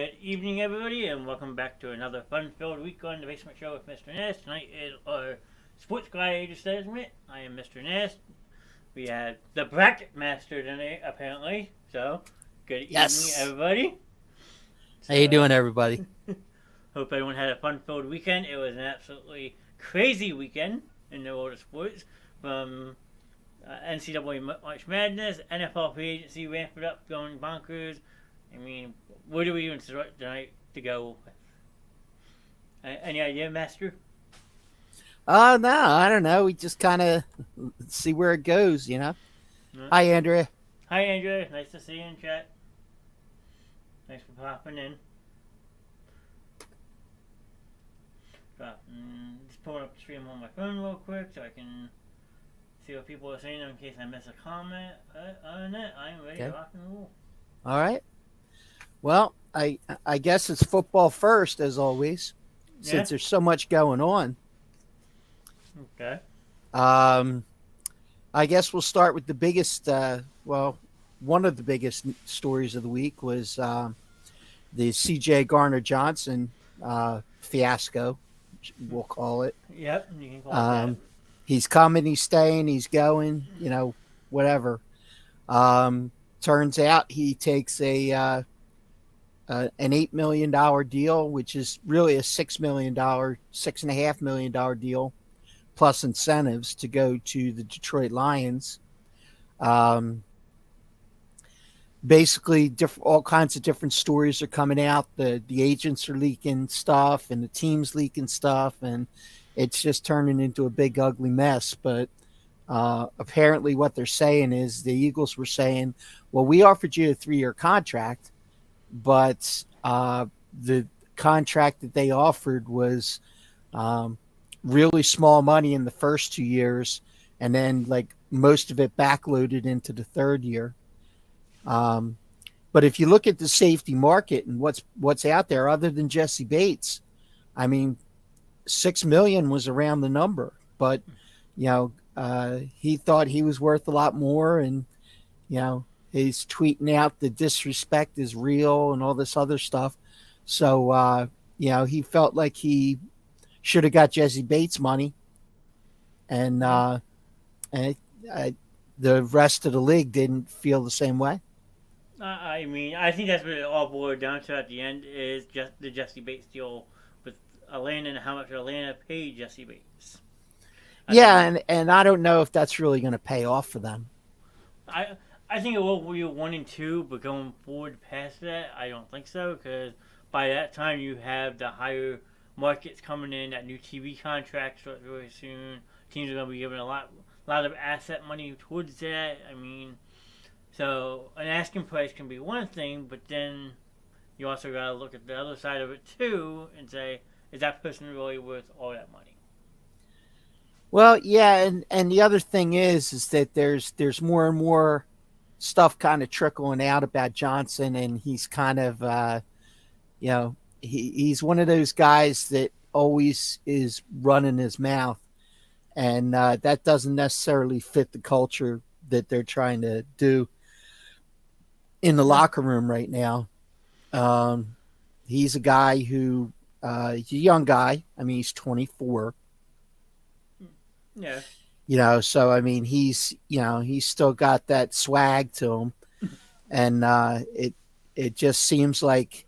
Good evening, everybody, and welcome back to another fun-filled week on the Basement Show with Mr. Knast. Tonight is our Sports Gladiators segment. I am Mr. Knast. We had the Bracket Master tonight, apparently. So, good evening, Yes. everybody. How you doing, everybody? Hope everyone had a fun-filled weekend. It was an absolutely crazy weekend in the world of sports. From NCAA March Madness, NFL free agency ramped up, going bonkers. I mean, where do we even start tonight to go? Any idea, Master? No, I don't know. We just kind of see where it goes, No? Hi, Andrea. Hi, Andrea. Nice to see you in chat. Thanks for popping in. Just pulling up the stream on my phone real quick so I can see what people are saying in case I miss a comment. Other than that, I am ready to rock and roll. All right. Well, I guess it's football first, as always, since there's so much going on. Okay. I guess we'll start with the biggest, one of the biggest stories of the week was the C.J. Garner-Johnson fiasco, we'll call it. Yep, you can call it that. He's coming, he's staying, he's going, whatever. Turns out he takes an $8 million deal, which is really a $6.5 million deal, plus incentives to go to the Detroit Lions. Basically, all kinds of different stories are coming out. The agents are leaking stuff, and the team's leaking stuff, and it's just turning into a big ugly mess. But apparently, what they're saying is the Eagles were saying, "Well, we offered you a 3-year contract, but the contract that they offered was really small money in the first 2 years, and then like most of it backloaded into the third year." But if you look at the safety market and what's out there, other than Jesse Bates, I mean, $6 million was around the number, but he thought he was worth a lot more, and he's tweeting out the disrespect is real and all this other stuff. So he felt like he should have got Jesse Bates money, and the rest of the league didn't feel the same way. I mean, I think that's what it all boiled down to at the end is just the Jesse Bates deal with Atlanta and how much Atlanta paid Jesse Bates. And I don't know if that's really going to pay off for them. I think it will be 1 and 2, but going forward past that, I don't think so, because by that time you have the higher markets coming in, that new TV contract starts really soon. Teams are going to be giving a lot of asset money towards that. I mean, so an asking price can be one thing, but then you also got to look at the other side of it too and say, is that person really worth all that money? Well, yeah, and the other thing is that there's more and more stuff kind of trickling out about Johnson, and he's kind of he's one of those guys that always is running his mouth, and that doesn't necessarily fit the culture that they're trying to do in the locker room right now. He's a guy who he's a young guy. I mean, he's 24. Yeah. So I mean, he's still got that swag to him, and it just seems like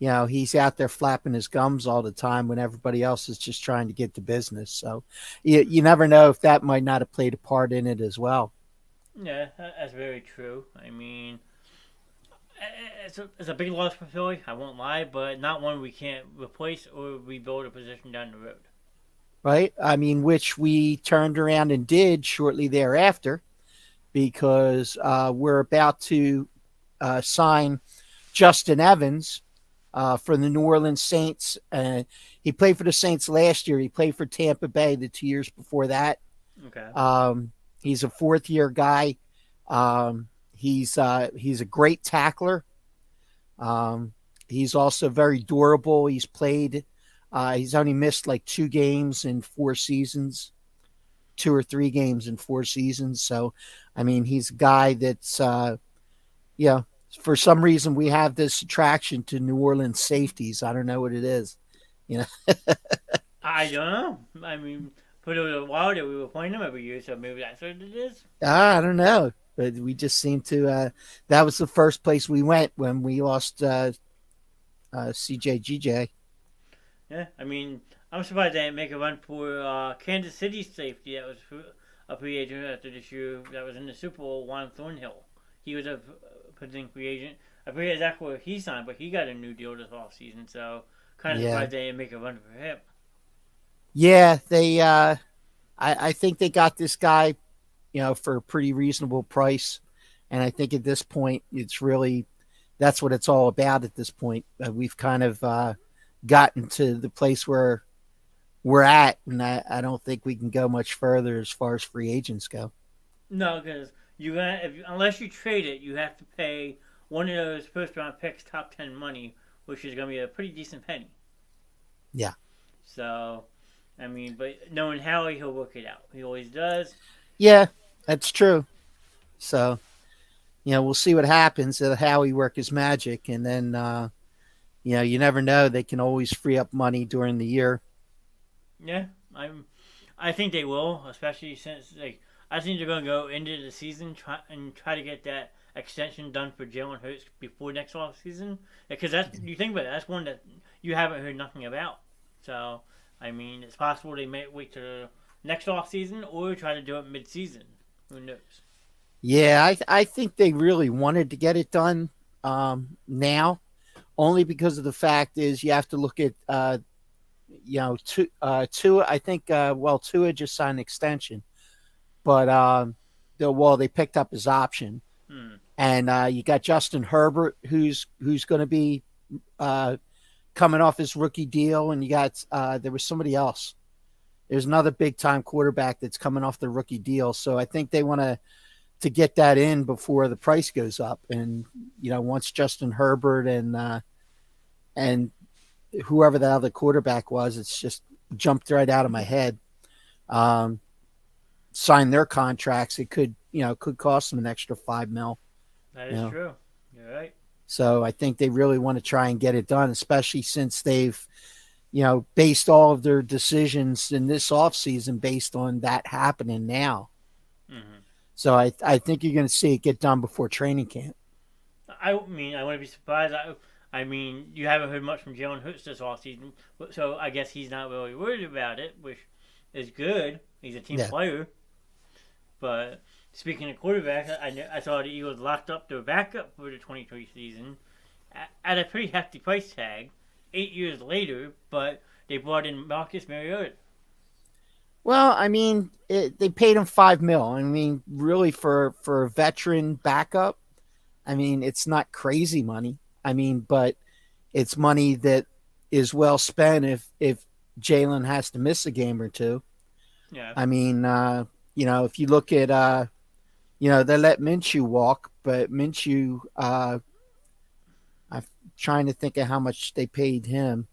he's out there flapping his gums all the time when everybody else is just trying to get to business. So you never know if that might not have played a part in it as well. Yeah, that's very true. I mean, it's a big loss for Philly, I won't lie, but not one we can't replace or rebuild a position down the road. Right? I mean, which we turned around and did shortly thereafter, because we're about to sign Justin Evans for the New Orleans Saints. He played for the Saints last year. He played for Tampa Bay the 2 years before that. Okay. He's a fourth-year guy. He's a great tackler. He's also very durable. He's only missed like 2 games in 4 seasons, 2 or 3 games in 4 seasons. So, I mean, he's a guy that's For some reason, we have this attraction to New Orleans safeties. I don't know what it is. You know, I don't know. I mean, put it was a while that we were playing them every year, so maybe that's what it is. I don't know, but we just seem to. That was the first place we went when we lost CJGJ. Yeah, I mean, I'm surprised they didn't make a run for Kansas City safety that was a free agent after this year that was in the Super Bowl, Juan Thornhill. He was a potential free agent. I forget exactly where he signed, but he got a new deal this offseason, so kind of Yeah, surprised they didn't make a run for him. yeah. They. I think they got this guy, for a pretty reasonable price, and I think at this point, it's really that's what it's all about. At this point, we've kind of gotten to the place where we're at, and I don't think we can go much further as far as free agents go. No, because unless you trade it, you have to pay one of those first round picks top 10 money, which is going to be a pretty decent penny. Yeah, So, I mean, but knowing Howie, he'll work it out. He always does. yeah, that's true. So we'll see what happens. How he work his magic, and then you never know. They can always free up money during the year. Yeah, I think they will, especially since I think they're going to go into the season try to get that extension done for Jalen Hurts before next off season. Because that's you think about it, that's one that you haven't heard nothing about. So I mean, it's possible they may wait to next off season or try to do it mid season. Who knows? Yeah, I think they really wanted to get it done now, only because of the fact is you have to look at Tua. I think Tua just signed an extension, but they picked up his option, Hmm. and you got Justin Herbert who's going to be uh, coming off his rookie deal, and you got there was somebody else. There's another big time quarterback that's coming off the rookie deal, so I think they want to get that in before the price goes up. And once Justin Herbert and whoever the other quarterback was, it's just jumped right out of my head. Um, Sign their contracts, it could cost them an extra $5 million. That You is know, true. You're right. so I think they really want to try and get it done, especially since they've based all of their decisions in this offseason based on that happening now. Hmm. So I think you're going to see it get done before training camp. I mean, I wouldn't be surprised. I mean, you haven't heard much from Jalen Hurts this offseason, so I guess he's not really worried about it, which is good. He's a team Yeah. player. But speaking of quarterbacks, I saw the Eagles locked up their backup for the 2020 season at a pretty hefty price tag, 8 years later, but they brought in Marcus Mariota. Well, I mean, they paid him $5 million. I mean, really for a veteran backup, I mean, it's not crazy money. I mean, but it's money that is well spent if Jalen has to miss a game or two. Yeah. I mean, if you look at they let Minshew walk, but Minshew, I'm trying to think of how much they paid him.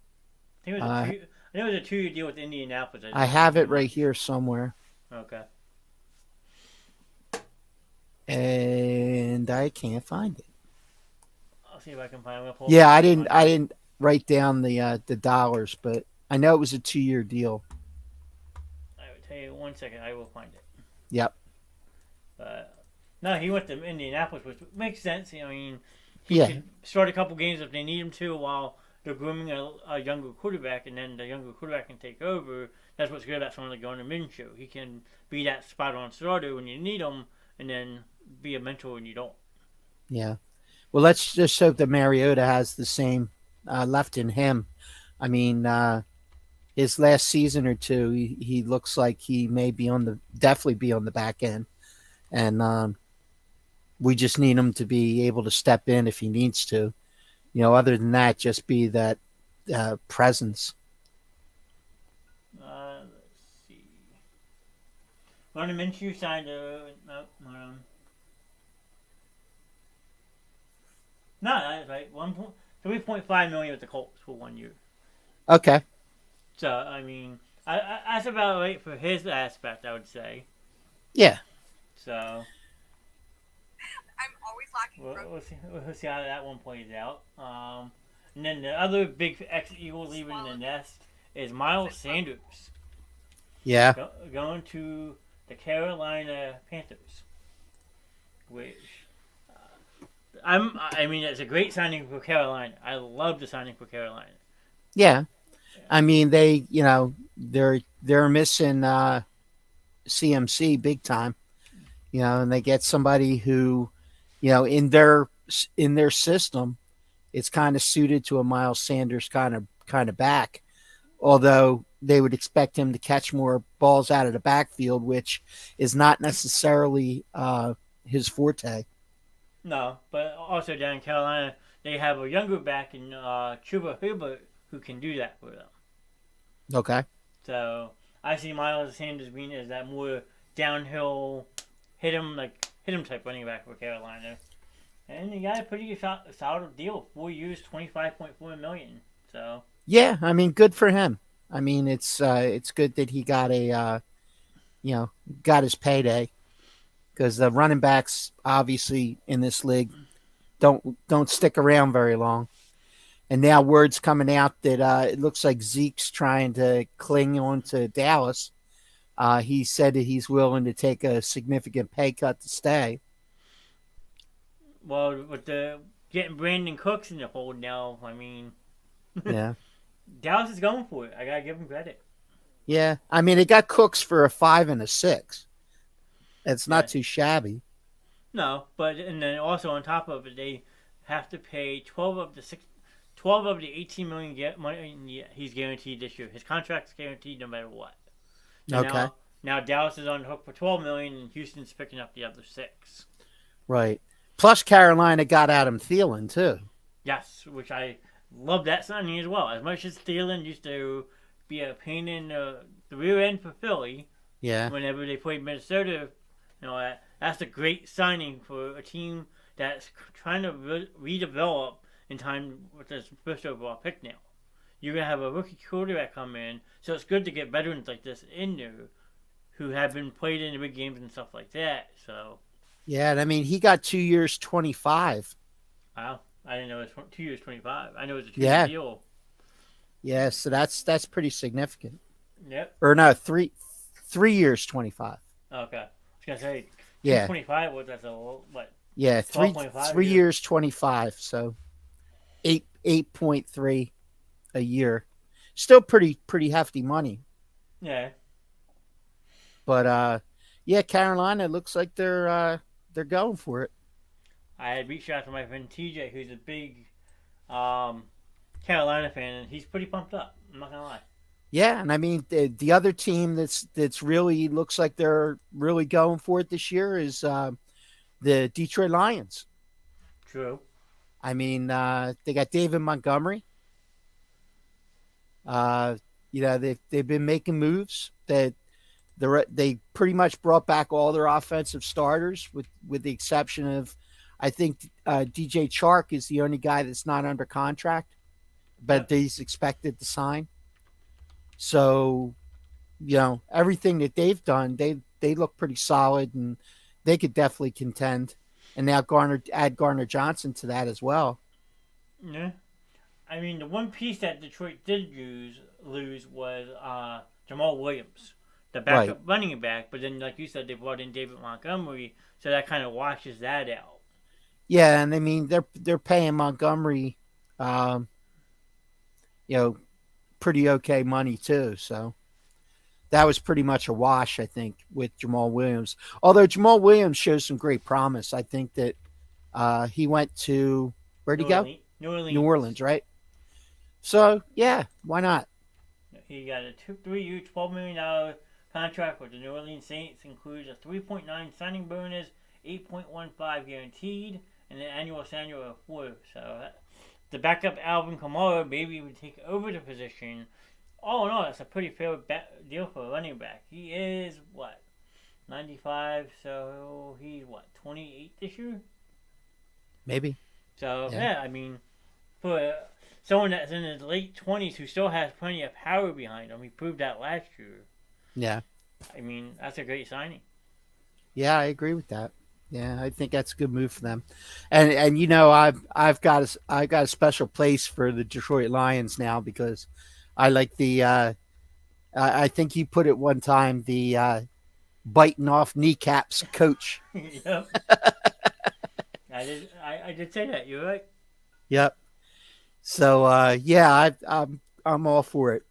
I think it was a Uh, two. I think it was a 2 year deal with Indianapolis. I I just don't have know it how right much. here somewhere, Okay. and I can't find it. I'll see if I can find. I'm gonna pull up the Yeah, I game didn't. on I here. didn't write down the dollars, but I know it was a 2-year deal. I will tell you 1 second. I will find it. Yep. No, he went to Indianapolis, which makes sense. I mean, he Yeah. could start a couple games if they need him to while they're grooming a younger quarterback, and then the younger quarterback can take over. That's what's good about someone like Gardner Minshew. He can be that spot on starter when you need him, and then be a mentor when you don't. Yeah. Well, let's just hope that Mariota has the same left in him. I mean, his last season or two, he looks like he may be definitely be on the back end, and we just need him to be able to step in if he needs to. Other than that, just be that presence. Let's see. Gardner Minshew signed a no, no, that's right. 3.5 million with the Colts for 1 year. Okay. So I mean, that's about right for his aspect, I would say. Yeah. So We'll see how that one plays out. And then the other big ex-Eagle leaving the nest is Miles Sanders Yeah. going to the Carolina Panthers, which I mean, it's a great signing for Carolina. I love the signing for Carolina. Yeah. I mean, they're missing CMC big time, and they get somebody who, in their system, it's kind of suited to a Miles Sanders kind of back. Although they would expect him to catch more balls out of the backfield, which is not necessarily his forte. No, but also down in Carolina, they have a younger back in Chuba Hubbard who can do that for them. Okay. So I see Miles Sanders being as that more downhill, hit him type running back for Carolina, and he got a pretty solid deal, 4 years, $25.4 million. So Yeah, I mean, good for him. I mean, it's good that he got got his payday, because the running backs obviously in this league don't stick around very long. And now word's coming out that it looks like Zeke's trying to cling on to Dallas. He said that he's willing to take a significant pay cut to stay. well, with the getting Brandon Cooks in the fold now, I mean, Yeah. Dallas is going for it. I gotta give him credit. Yeah. I mean, they got Cooks for a 5 and a 6. It's Yeah. not too shabby. No, but and then also on top of it, they have to pay 12 of the 18 million money he's guaranteed this year. His contract's guaranteed no matter what. So Okay. now Dallas is on the hook for 12 million, and Houston's picking up the other 6. Right. Plus, Carolina got Adam Thielen, too. Yes, which I love that signing as well. As much as Thielen used to be a pain in the rear end for Philly Yeah. whenever they played Minnesota, that's a great signing for a team that's trying to redevelop in time with this first overall pick now. You're going to have a rookie quarterback come in, so it's good to get veterans like this in there who have been played in the big games and stuff like that. So, Yeah, and I mean, he got 2 years, 25. wow, I didn't know it was 2 years, 25. I know it was a 2 year Yeah. deal. Yeah, so that's pretty significant. Yep. Or no, 3 years, 25. Okay. I was going to say, Yeah. 25 was that's a what? Yeah, 12.5 3 years. years, 25. So 8.3 a year. Still pretty hefty money. Yeah. But yeah, Carolina looks like they're going for it. I had reached out to my friend TJ, who's a big Carolina fan, and he's pretty pumped up. I'm not gonna lie. Yeah, and I mean the other team that's really looks like they're really going for it this year is the Detroit Lions. True. I mean, they got David Montgomery. They've been making moves that they pretty much brought back all their offensive starters with the exception of, I think, DJ Chark is the only guy that's not under contract, but he's expected to sign. So, everything that they've done, they look pretty solid, and they could definitely contend. And now add Garner Johnson to that as well. Yeah. I mean, the one piece that Detroit did lose was Jamal Williams, the backup running back. But then, like you said, they brought in David Montgomery, so that kind of washes that out. Yeah, and I mean they're paying Montgomery, pretty okay money too. So that was pretty much a wash, I think, with Jamal Williams. Although Jamal Williams shows some great promise. I think that he went to, where'd he go? New Orleans, right? So yeah, why not? He got a 3-year, $12 million contract with the New Orleans Saints. Includes a 3.9 signing bonus, 8.15 guaranteed, and an annual salary of 4. So the backup Alvin Kamara maybe would take over the position. All in all, that's a pretty fair deal for a running back. He is 95, so he's 28 this year. Maybe. So yeah, I mean, for someone that's in his late 20s who still has plenty of power behind him, he proved that last year. Yeah. I mean, that's a great signing. Yeah, I agree with that. Yeah, I think that's a good move for them. And you know, I've got a special place for the Detroit Lions now because I like the I think you put it one time the biting off kneecaps coach. Yep, I did say that. You're right. Yep. So yeah, I'm all for it.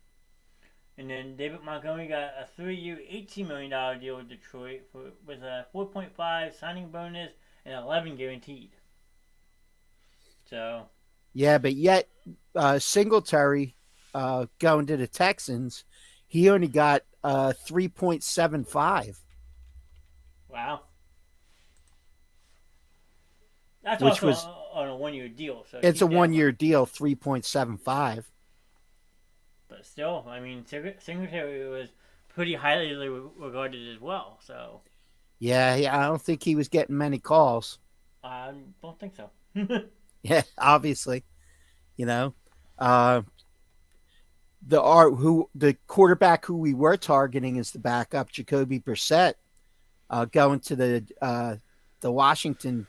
And then David Montgomery got a 3-year, $18 million deal with Detroit with a 4.5 signing bonus and 11 guaranteed. So Yeah, but yet Singletary going to the Texans, he only got 3.75, wow, that's which also was on a 1-year deal. So it's a keep that in 1 year mind. deal, 3.75. But still, I mean, Singletary was pretty highly regarded as well. So Yeah, I don't think he was getting many calls. I don't think so. Yeah, obviously, you know, uh, the quarterback who we were targeting as the backup, Jacoby Brissett, going to the Washington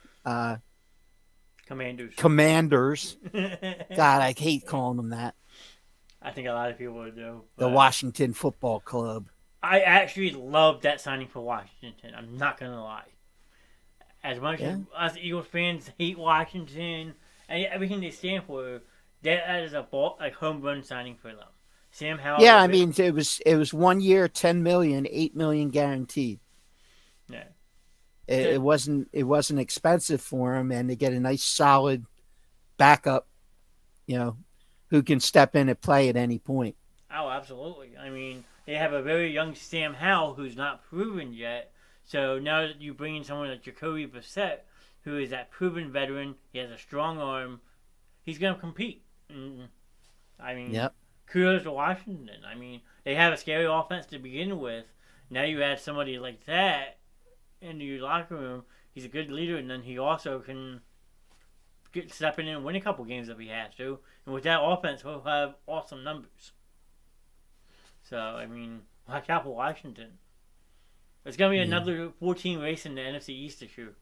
Commanders. Commanders. I God, I hate calling them that. think a lot of people do, The but Washington Football Club. I actually loved that signing for Washington. I'm not gonna lie. As much as Yeah, us Eagles fans hate Washington and everything they stand for, that is a like home run signing for them. Sam Howell's yeah. a I bit, mean, it was 1 year, 10 million, 8 million guaranteed. yeah. It, So, it wasn't expensive for him, and they get a nice solid backup. You know, who can step in and play at any point. oh, absolutely. I mean, they have a very young Sam Howell who's not proven yet. So now that you bring in someone like Jacoby Brissett, who is that proven veteran, he has a strong arm, he's going to compete. And, I mean, Yep. kudos to Washington. I mean, they have a scary offense to begin with. Now you add somebody like that into your locker room. He's a good leader, and then he also can step in and win a couple games if he has to. And with that offense, he'll have awesome numbers. So, I mean, watch out for Washington. It's going to be Yeah. another 14 race in the NFC East this year.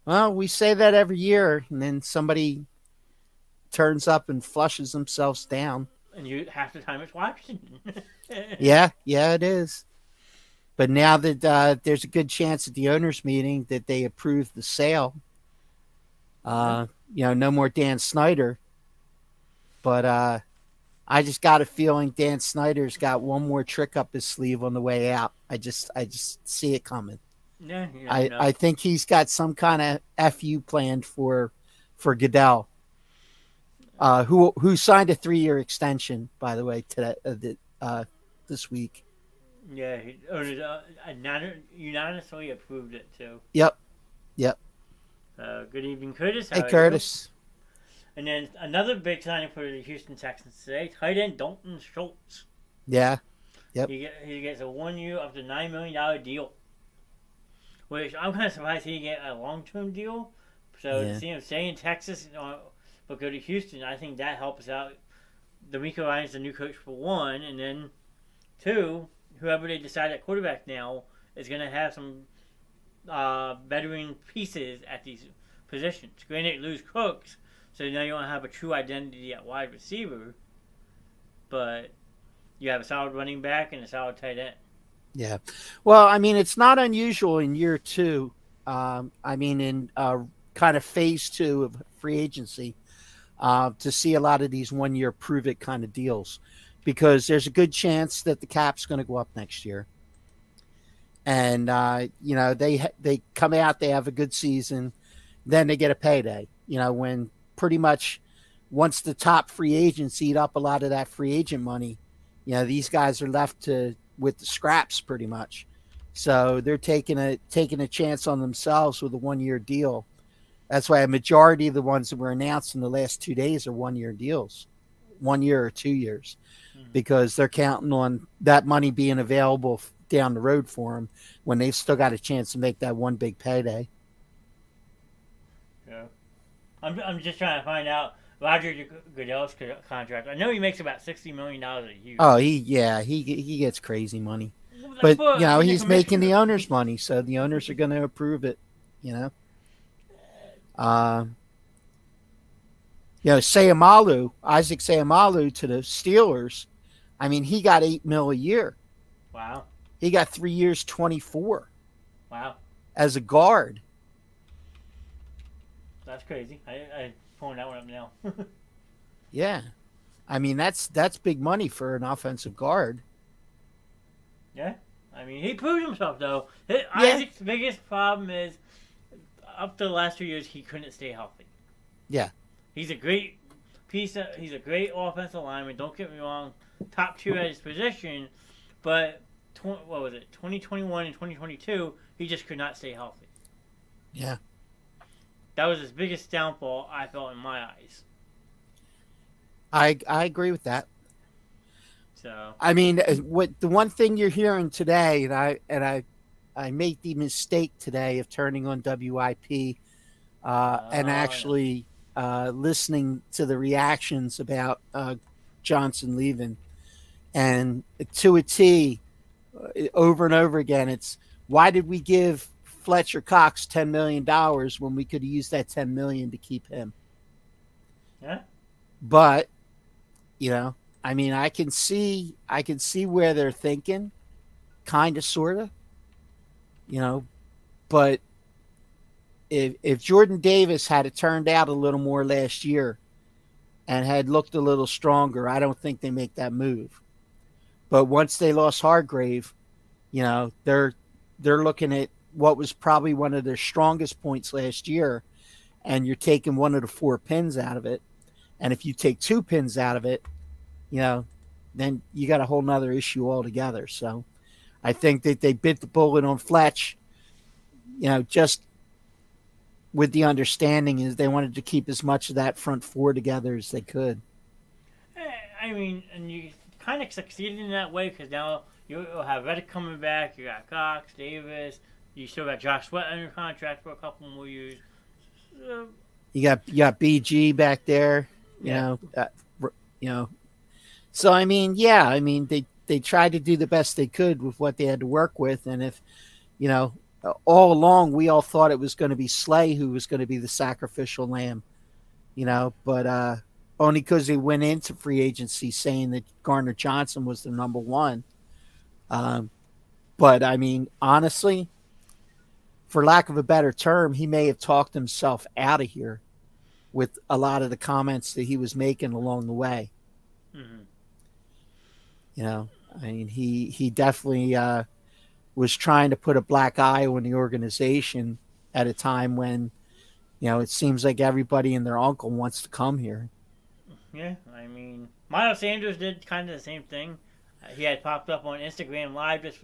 Well, we say that every year, and then somebody turns up and flushes themselves down. And you half the time it's Washington. Yeah, yeah, it is. But now that there's a good chance at the owners' meeting that they approve the sale, Yeah. no more Dan Snyder. But I just got a feeling Dan Snyder's got one more trick up his sleeve on the way out. I just see it coming. Yeah, you never I know. think he's got some kind of fu planned for Goodell, who signed a 3 year extension, by the way, today this week. Yeah, he unanimously approved it too. Yep, yep. Good evening, Curtis. How Hey, are you? Curtis. And then another big signing for the Houston Texans today, tight end Dalton Schultz. Yeah, yep. He gets a 1 year up to $9 million deal, which I'm kind of surprised he didn't get a long term deal. So to Yeah, see him stay in Texas but go to Houston, I think that helps out. D'Amico Ryan's the new coach for one, and then two, whoever they decide at quarterback now is going to have some veteran pieces at these positions. Granted, lose Cooks, so now you don't have a true identity at wide receiver, but you have a solid running back and a solid tight end. yeah. Well, I mean, it's not unusual in year two. I mean, in kind of phase two of free agency, to see a lot of these 1 year prove it kind of deals, because there's a good chance that the cap's going to go up next year. And they come out, they have a good season, then they get a payday. When pretty much once the top free agents eat up a lot of that free agent money, these guys are left to with the scraps pretty much. So they're taking a chance on themselves with a 1 year deal. That's why a majority of the ones that were announced in the last 2 days are 1 year deals, 1 year or 2 years, Mm-hmm. because they're counting on that money being available down the road for them when they've still got a chance to make that one big payday. Yeah. I'm just trying to find out Roger Goodell's contract. I know he makes about $60 million a year. Oh, he gets crazy money, but He's a he's making the commissioner. owners money, so the owners are going to approve it. You know, uh, Sayamalu, Isaac Sayamalu to the Steelers. I mean, he got 8 mil a year. Wow. He got 3 years, 24 Wow. as a guard. That's crazy. I pulling that one up now. Yeah, I mean that's big money for an offensive guard. Yeah. I mean, he proved himself though. Yeah, Isaac's biggest problem is up to the last 2 years he couldn't stay healthy. yeah, He's a great he's a great offensive lineman. Don't get me wrong, top two at his position, but what was it? 2021 and 2022, he just could not stay healthy. yeah. That was his biggest downfall. I felt in my eyes. I agree with that. So I mean, what the one thing you're hearing today, and I made the mistake today of turning on WIP and yeah. actually listening to the reactions about Johnson leaving, and to a T, over and over again, it's why did we give Fletcher Cox $10 million when we could have used that $10 million to keep him? Yeah. But you know, I mean, I can see where they're thinking, kind of, sort of, you know, but if Jordan Davis had it turned out a little more last year and had looked a little stronger, I don't think they make that move. But once they lost Hargrave, they're looking at what was probably one of their strongest points last year, and you're taking one of the four pins out of it. And if you take two pins out of it, you know, then you got a whole nother issue altogether. So I think that they bit the bullet on Fletch, just with the understanding is they wanted to keep as much of that front four together as they could. I mean, and you kind of succeeded in that way because now you'll have Reddick coming back. You got Cox, Davis. You still got Josh Sweat under contract for a couple more years. Uh, You got BG back there, yeah. you know. So I mean, yeah, I mean they tried to do the best they could with what they had to work with, and if you know, all along we all thought it was going to be Slay who was going to be the sacrificial lamb, but only because they went into free agency saying that Garner Johnson was the number one. Um, but I mean, honestly, for lack of a better term, he may have talked himself out of here with a lot of the comments that he was making along the way. Mm-hmm. I mean, he definitely was trying to put a black eye on the organization at a time when it seems like everybody and their uncle wants to come here. Yeah. I mean, Miles Sanders did kind of the same thing. He had popped up on Instagram Live this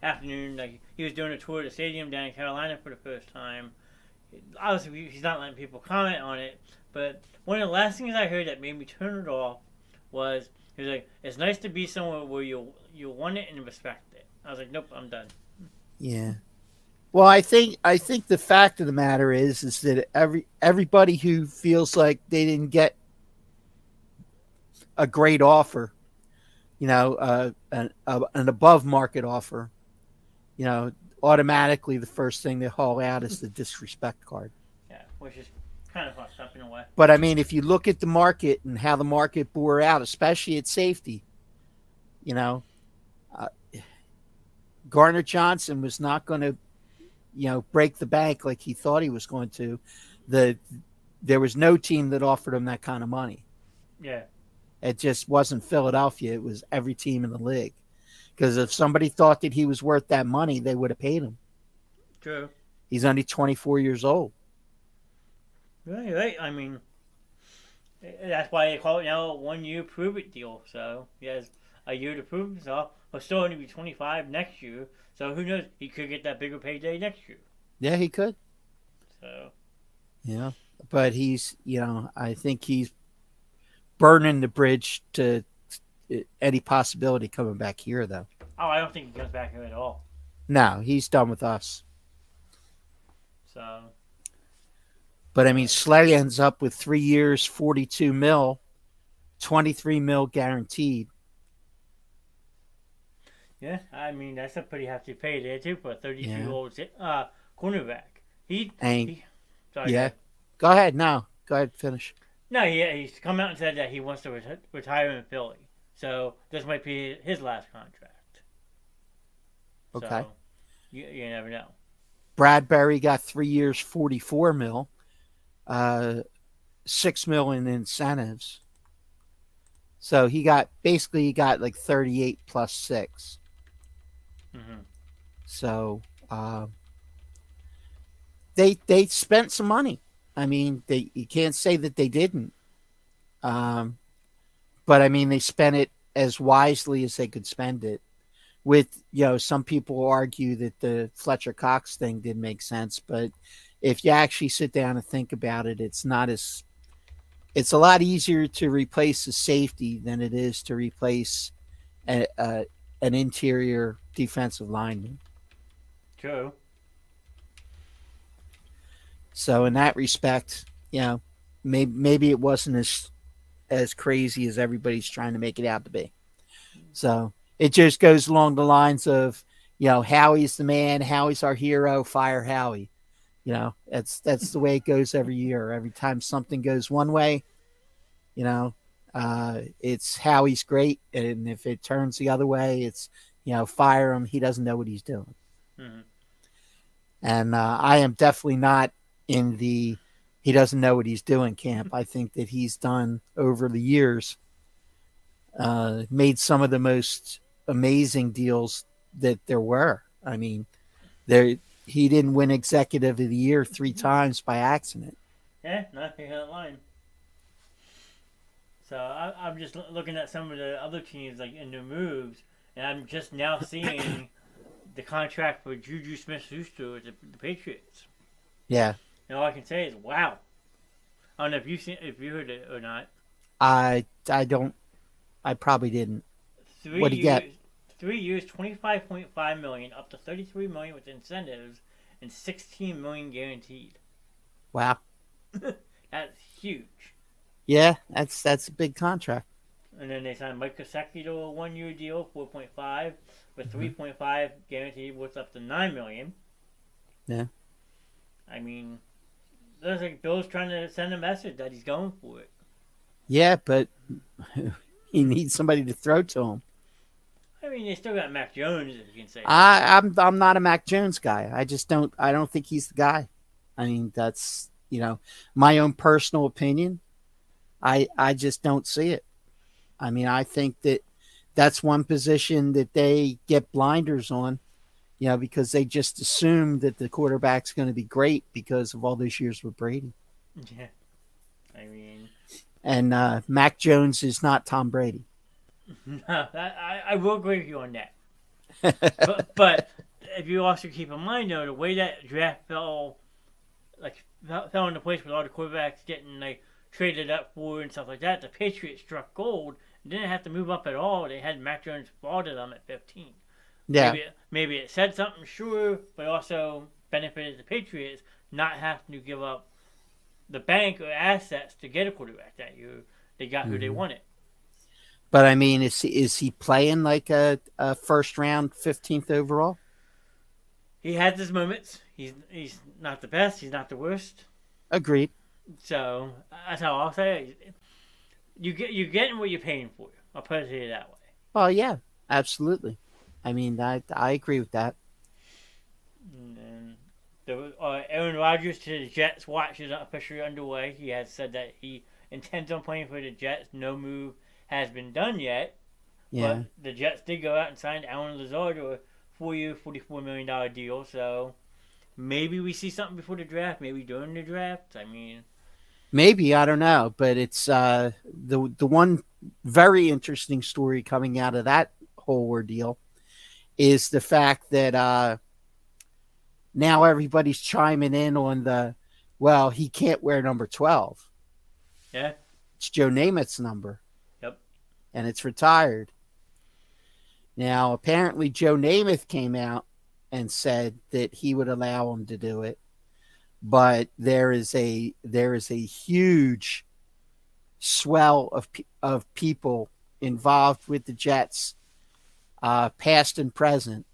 afternoon. Like he was doing a tour of the stadium down in Carolina for the first time. Obviously, he's not letting people comment on it. But one of the last things I heard that made me turn it off was he was like, "It's nice to be somewhere where you want it and respect it." I was like, "Nope, I'm done." Yeah. Well, I think the fact of the matter is that everybody who feels like they didn't get a great offer, an above market offer, you know, automatically the first thing they haul out is the disrespect card. Yeah, which is kind of fucked up in a way. But I mean, if you look at the market and how the market bore out, especially at safety, you know, uh, Garner Johnson was not going to, break the bank like he thought he was going to. The There was no team that offered him that kind of money. Yeah, It just wasn't Philadelphia; it was every team in the league. Because if somebody thought that he was worth that money, they would have paid him. true. He's only 24 years old. Yeah, you're right. I mean, that's why they call it now a 1 year prove it deal. So he has a year to prove himself. He'll still only be 25 next year. So who knows? He could get that bigger payday next year. Yeah, he could. So But I think he's burning the bridge to any possibility coming back here, though. I don't think he comes back here at all. No, he's done with us. So But I mean, Slay ends up with 3 years, 42 mil, 23 mil guaranteed. yeah, I mean that's a pretty hefty payday too for a 32 year Yeah. old cornerback. He And he. Sorry, yeah, guys. go ahead. No, go ahead. Finish. No, he's come out and said that he wants to retire in Philly. So this might be his last contract. Okay. So you never know. Bradbury got 3 years, 44 mil, uh, 6 mil in incentives. So he got like 38 plus six. Hmm. So uh, they spent some money. I mean, they you can't say that they didn't. Um, but I mean, they spent it as wisely as they could spend it. With some people argue that the Fletcher Cox thing didn't make sense, but if you actually sit down and think about it, it's a lot easier to replace a safety than it is to replace an interior defensive lineman. True. So in that respect, maybe it wasn't as crazy as everybody's trying to make it out to be. So it just goes along the lines of, Howie's the man, Howie's our hero, fire Howie. That's the way it goes every year. Every time something goes one way, you know, it's Howie's great, and if it turns the other way, it's fire him. He doesn't know what he's doing. Hmm. And I am definitely not in the he doesn't know what he's doing camp. I think that he's done over the years, made some of the most amazing deals that there were. I mean, there he didn't win Executive of the Year 3 times by accident. Yeah, not picking that line. So I'm just looking at some of the other teams like in their moves, and I'm just now seeing the contract for Juju Smith-Schuster with the Patriots. Yeah, And all I can say is, wow. I don't know if you heard it or not. I don't. I probably didn't. Three What do you get? years, 3 years, 25.5 million, up to 33 million with incentives, and 16 million guaranteed. Wow. That's huge. Yeah, that's a big contract. And then they signed Mike Kosecki to a 1 year deal, 4.5, with Mm-hmm. 3.5 guaranteed, worth up to 9 million. Yeah. I mean, looks like Bill's trying to send a message that he's going for it. Yeah, but he needs somebody to throw to him. I mean, they still got Mac Jones, if you can say that. I'm not a Mac Jones guy. I don't think he's the guy. I mean, that's my own personal opinion. I just don't see it. I mean, I think that's one position that they get blinders on, because they just assume that the quarterback's going to be great because of all those years with Brady. Yeah. I mean, And Mac Jones is not Tom Brady. no, I will agree with you on that. But if you also keep in mind, though, the way that draft fell into place with all the quarterbacks getting traded up for and stuff like that, the Patriots struck gold and didn't have to move up at all. They had Mac Jones fall to them at 15. Yeah. Maybe it said something, sure, but also benefited the Patriots not having to give up the bank or assets to get a quarterback that year. They got who they wanted. But I mean, is he playing like a first round 15th overall? He has his moments. He's not the best. He's not the worst. Agreed. So that's how I'll say it. You're getting what you're paying for. I'll put it that way. Well, yeah, absolutely. I mean, I agree with that. And the Aaron Rodgers to the Jets watch is officially underway. He has said that he intends on playing for the Jets. No move has been done yet. Yeah. But the Jets did go out and signed Alan Lazard to a 4-year, $44 million deal. So maybe we see something before the draft. Maybe during the draft. I mean, maybe, I don't know, but it's the one very interesting story coming out of that whole ordeal is the fact that now everybody's chiming in on he can't wear number 12. yeah. It's Joe Namath's number. Yep. And it's retired. Now, apparently Joe Namath came out and said that he would allow him to do it. But there is a huge swell of people involved with the Jets, past and present,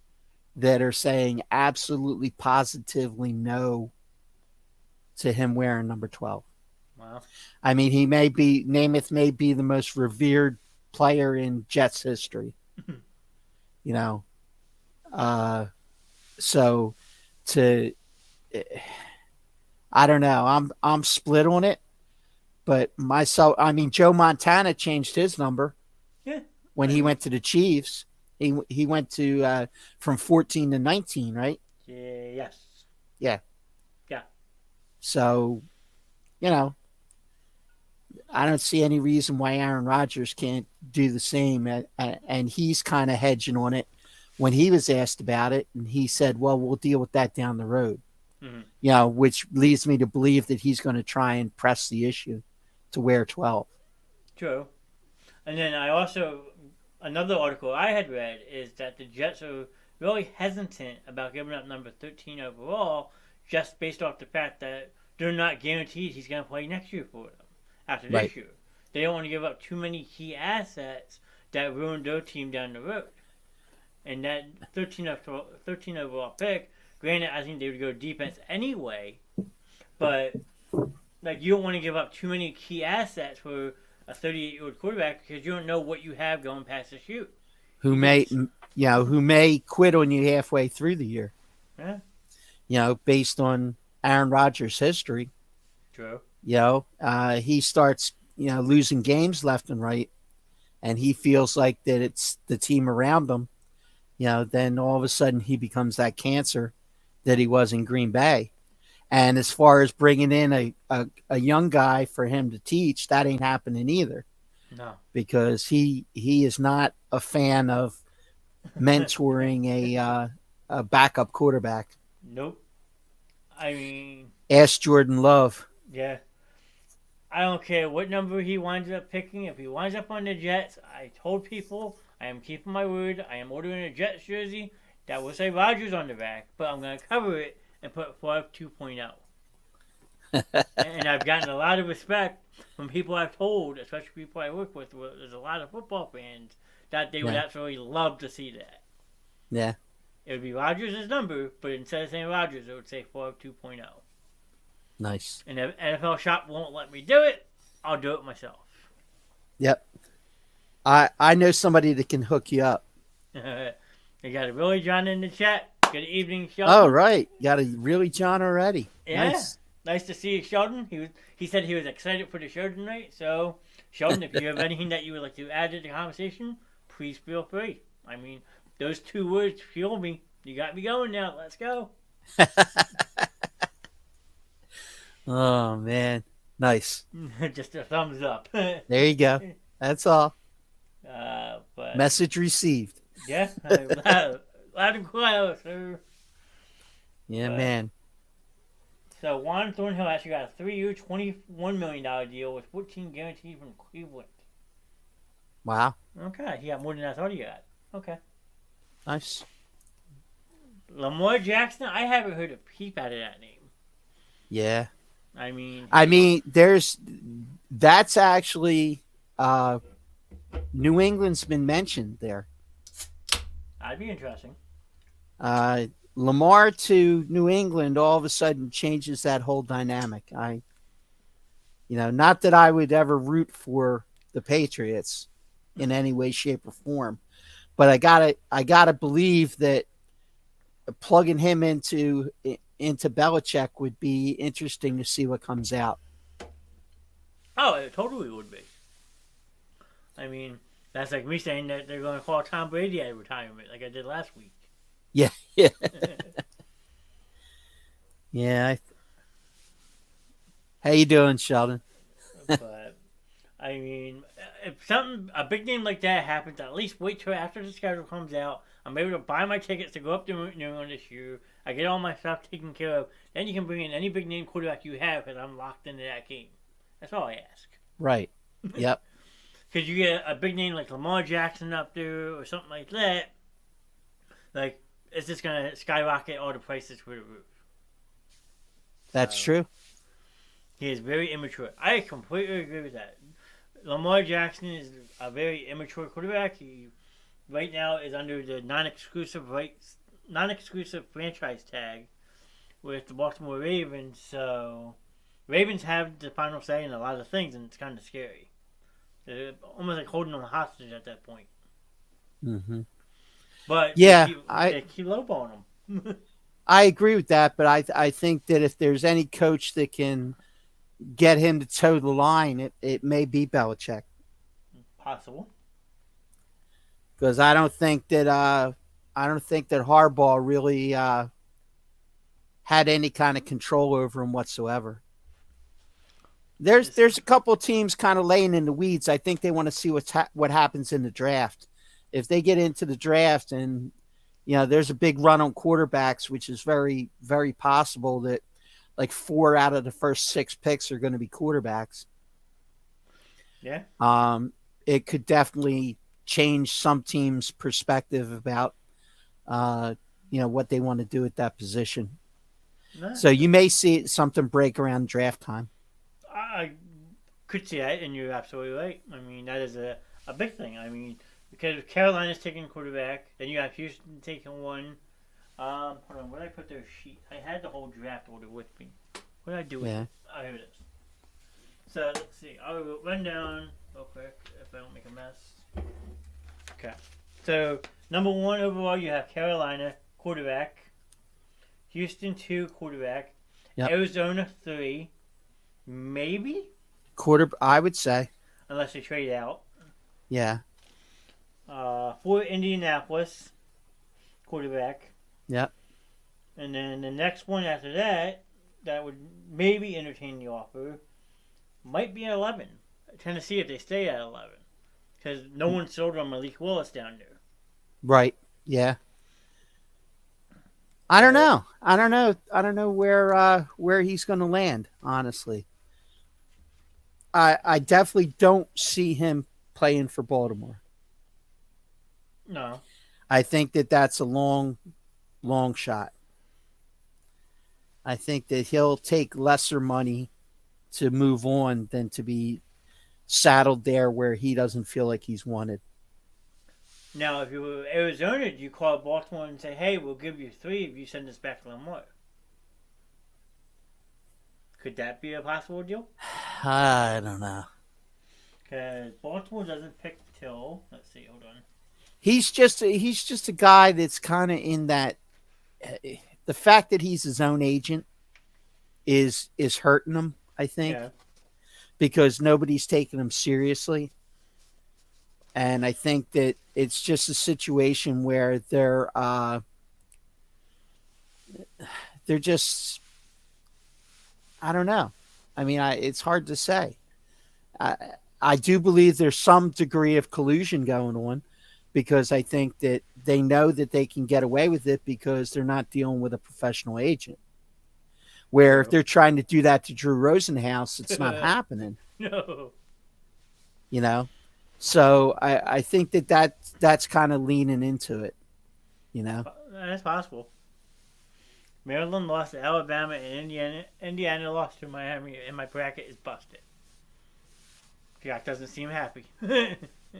that are saying absolutely positively no to him wearing number 12. Wow. I mean, Namath may be the most revered player in Jets history. You know, so to I don't know. I'm split on it, but I mean, Joe Montana changed his number Yeah. when he went to the Chiefs. He went to from 14 to 19, right? Yeah, yes. Yeah. Yeah. So, you know, I don't see any reason why Aaron Rodgers can't do the same. And he's kind of hedging on it when he was asked about it. And he said, well, we'll deal with that down the road. Mm-hmm. You know, which leads me to believe that he's going to try and press the issue to wear 12. True. And then another article I had read is that the Jets are really hesitant about giving up number 13 overall just based off the fact that they're not guaranteed he's going to play next year for them after Right. this year. They don't want to give up too many key assets that ruin their team down the road. And that 13 overall pick, granted, I think they would go defense anyway, but like you don't want to give up too many key assets for a 38-year-old quarterback because you don't know what you have going past this year. Who may quit on you halfway through the year. Yeah. You know, based on Aaron Rodgers' history. True. You know, he starts, losing games left and right, and he feels like that it's the team around him. Then all of a sudden he becomes that cancer that he was in Green Bay. And as far as bringing in a young guy for him to teach, that ain't happening either. No. Because he is not a fan of mentoring a backup quarterback. Nope. I mean, ask Jordan Love. Yeah. I don't care what number he winds up picking. If he winds up on the Jets, I told people I am keeping my word. I am ordering a Jets jersey that will say Rodgers on the back, but I'm going to cover it and put Favre 2.0. And I've gotten a lot of respect from people I've told, especially people I work with. There's a lot of football fans that they would absolutely love to see that. Yeah. It would be Rodgers' number, but instead of saying Rodgers, it would say Favre 2.0. Nice. And if NFL Shop won't let me do it, I'll do it myself. Yep. I know somebody that can hook you up. You got a Really John in the chat. Good evening, Sheldon. Oh, right. Got a Really John already. Yeah. Nice to see you, Sheldon. He said he was excited for the show tonight. So, Sheldon, if you have anything that you would like to add to the conversation, please feel free. I mean, those 2 words fuel me. You got me going now. Let's go. Oh, man. Nice. Just a thumbs up. There you go. That's all. But message received. Yeah. Loud and clear, sir. Yeah, man. So Juan Thornhill actually got a 3-year, $21 million deal with 14 guaranteed from Cleveland. Wow. Okay, he got more than I thought he got. Okay. Nice. Lamar Jackson, I haven't heard a peep out of that name. Yeah. I mean, that's actually New England's been mentioned there. That'd be interesting. Lamar to New England all of a sudden changes that whole dynamic. Not that I would ever root for the Patriots in any way, shape, or form, but I gotta believe that plugging him into Belichick would be interesting to see what comes out. Oh, it totally would be. I mean, that's like me saying that they're going to call Tom Brady out of retirement, like I did last week. Yeah. Yeah. How you doing, Sheldon? But I mean, if a big name like that happens, at least wait till after the schedule comes out. I'm able to buy my tickets to go up to New England this year. I get all my stuff taken care of. Then you can bring in any big name quarterback you have because I'm locked into that game. That's all I ask. Right. Yep. Because you get a big name like Lamar Jackson up there or something like that, like it's just gonna skyrocket all the prices through the roof. That's true. He is very immature. I completely agree with that. Lamar Jackson is a very immature quarterback. He right now is under the non-exclusive franchise tag with the Baltimore Ravens. So Ravens have the final say in a lot of things, and it's kind of scary. They're almost like holding them hostage at that point. Mm-hmm. But Yeah, they keep lowballing them. I agree with that, but I think that if there's any coach that can get him to toe the line, it may be Belichick. Possible. Because I don't think that Harbaugh really had any kind of control over him whatsoever. There's a couple of teams kind of laying in the weeds. I think they want to see what happens in the draft. If they get into the draft and there's a big run on quarterbacks, which is very, very possible that like 4 out of the first 6 picks are going to be quarterbacks. Yeah. It could definitely change some teams' perspective about what they want to do at that position. No, So you may see something break around draft time. I could see that, and you're absolutely right. I mean, that is a big thing. I mean, because Carolina's taking quarterback, then you have Houston taking one. Hold on, where did I put their sheet? I had the whole draft order with me. What did I do with it? Oh, here it is. So, let's see. I'll run down real quick if I don't make a mess. Okay. So, number 1 overall, you have Carolina, quarterback. Houston, 2, quarterback. Yep. Arizona, 3. Maybe? I would say. Unless they trade out. Yeah. 4, Indianapolis, quarterback. Yep. And then the next one after that would maybe entertain the offer, might be at 11. Tennessee, if they stay at 11. Because no one sold on Malik Willis down there. Right. Yeah. I don't know. I don't know where he's going to land, honestly. I definitely don't see him playing for Baltimore. No. I think that's a long shot. I think that he'll take lesser money to move on than to be saddled there where he doesn't feel like he's wanted. Now, if you were Arizona, do you call Baltimore and say, hey, we'll give you 3 if you send us back Lamar? Could that be a possible deal? I don't know. Because Baltimore doesn't pick till... Let's see, hold on. He's just a guy that's kind of in that... The fact that he's his own agent is hurting him, I think. Yeah. Because nobody's taking him seriously. And I think that it's just a situation where they're just... I don't know. I mean, it's hard to say. I do believe there's some degree of collusion going on because I think that they know that they can get away with it because they're not dealing with a professional agent. Where if they're trying to do that to Drew Rosenhaus, it's not happening. No. So I think that's kind of leaning into it. That's possible. Maryland lost to Alabama and Indiana. Indiana lost to Miami, and my bracket is busted. Jack doesn't seem happy.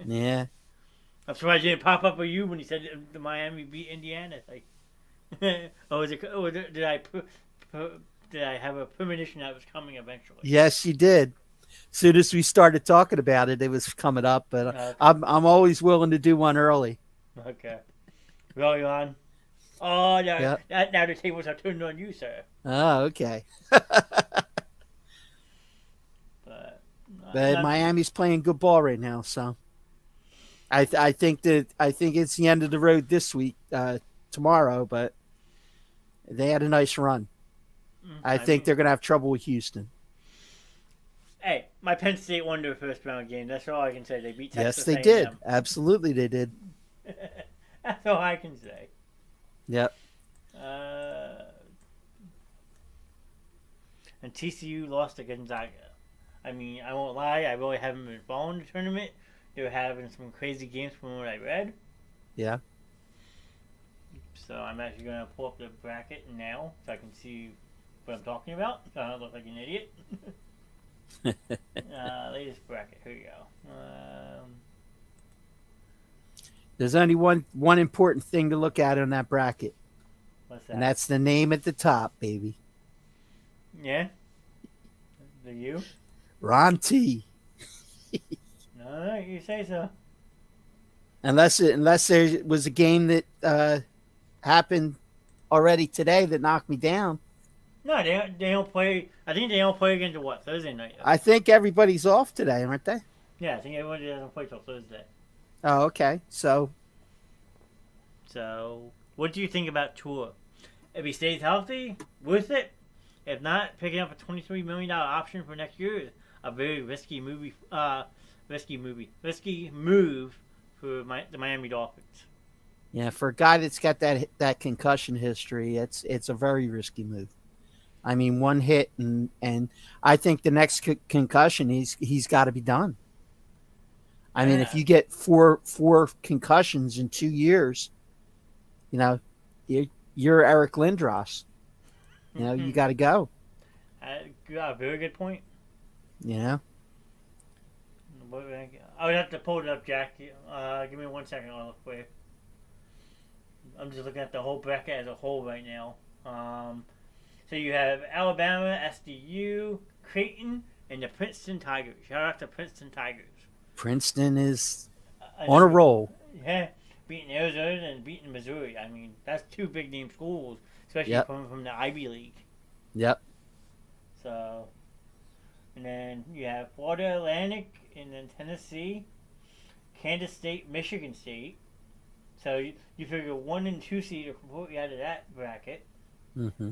Yeah. I'm surprised you didn't pop up with you when he said the Miami beat Indiana. Like, did I have a premonition that was coming eventually? Yes, you did. As soon as we started talking about it, it was coming up. But okay. I'm always willing to do one early. Okay. Rolling on. Oh, now the tables are turned on you, sir. Oh, okay. But Miami's playing good ball right now, so I think it's the end of the road this week, tomorrow. But they had a nice run. I think they're gonna have trouble with Houston. Hey, my Penn State won their first round game. That's all I can say. They beat Texas. Yes, they did. Absolutely, they did. That's all I can say. Yep. And TCU lost to Gonzaga. I mean, I won't lie. I really haven't been following the tournament. They were having some crazy games from what I read. Yeah. So I'm actually going to pull up the bracket now so I can see what I'm talking about. So I don't look like an idiot. Latest bracket. Here we go. There's only one important thing to look at on that bracket. What's that? And that's the name at the top, baby. Yeah? Do you? Ron T. No, you say so. Unless there was a game that happened already today that knocked me down. No, they don't play. I think they don't play again to what, Thursday night. I think everybody's off today, aren't they? Yeah, I think everyone doesn't play till Thursday. Oh, okay. So What do you think about Tua? If he stays healthy, worth it. If not, picking up a $23 million option for next year is a very risky move for the Miami Dolphins. yeah, for a guy that's got that concussion history, it's a very risky move. I mean, one hit and I think the next concussion he's got to be done. I mean, if you get four concussions in 2 years, you're Eric Lindros. You got to go. A very good point. I would have to pull it up, Jack. Give me 1 second. I'll look for you. I'm just looking at the whole bracket as a whole right now. So you have Alabama, SDU, Creighton, and the Princeton Tigers. Shout out to Princeton Tigers. Princeton is on a roll. Yeah, beating Arizona and beating Missouri. I mean, that's two big name schools, especially coming from the Ivy League. Yep. So, and then you have Florida Atlantic, and then Tennessee, Kansas State, Michigan State. So you figure 1 and 2 seed are completely out of that bracket. Mm-hmm.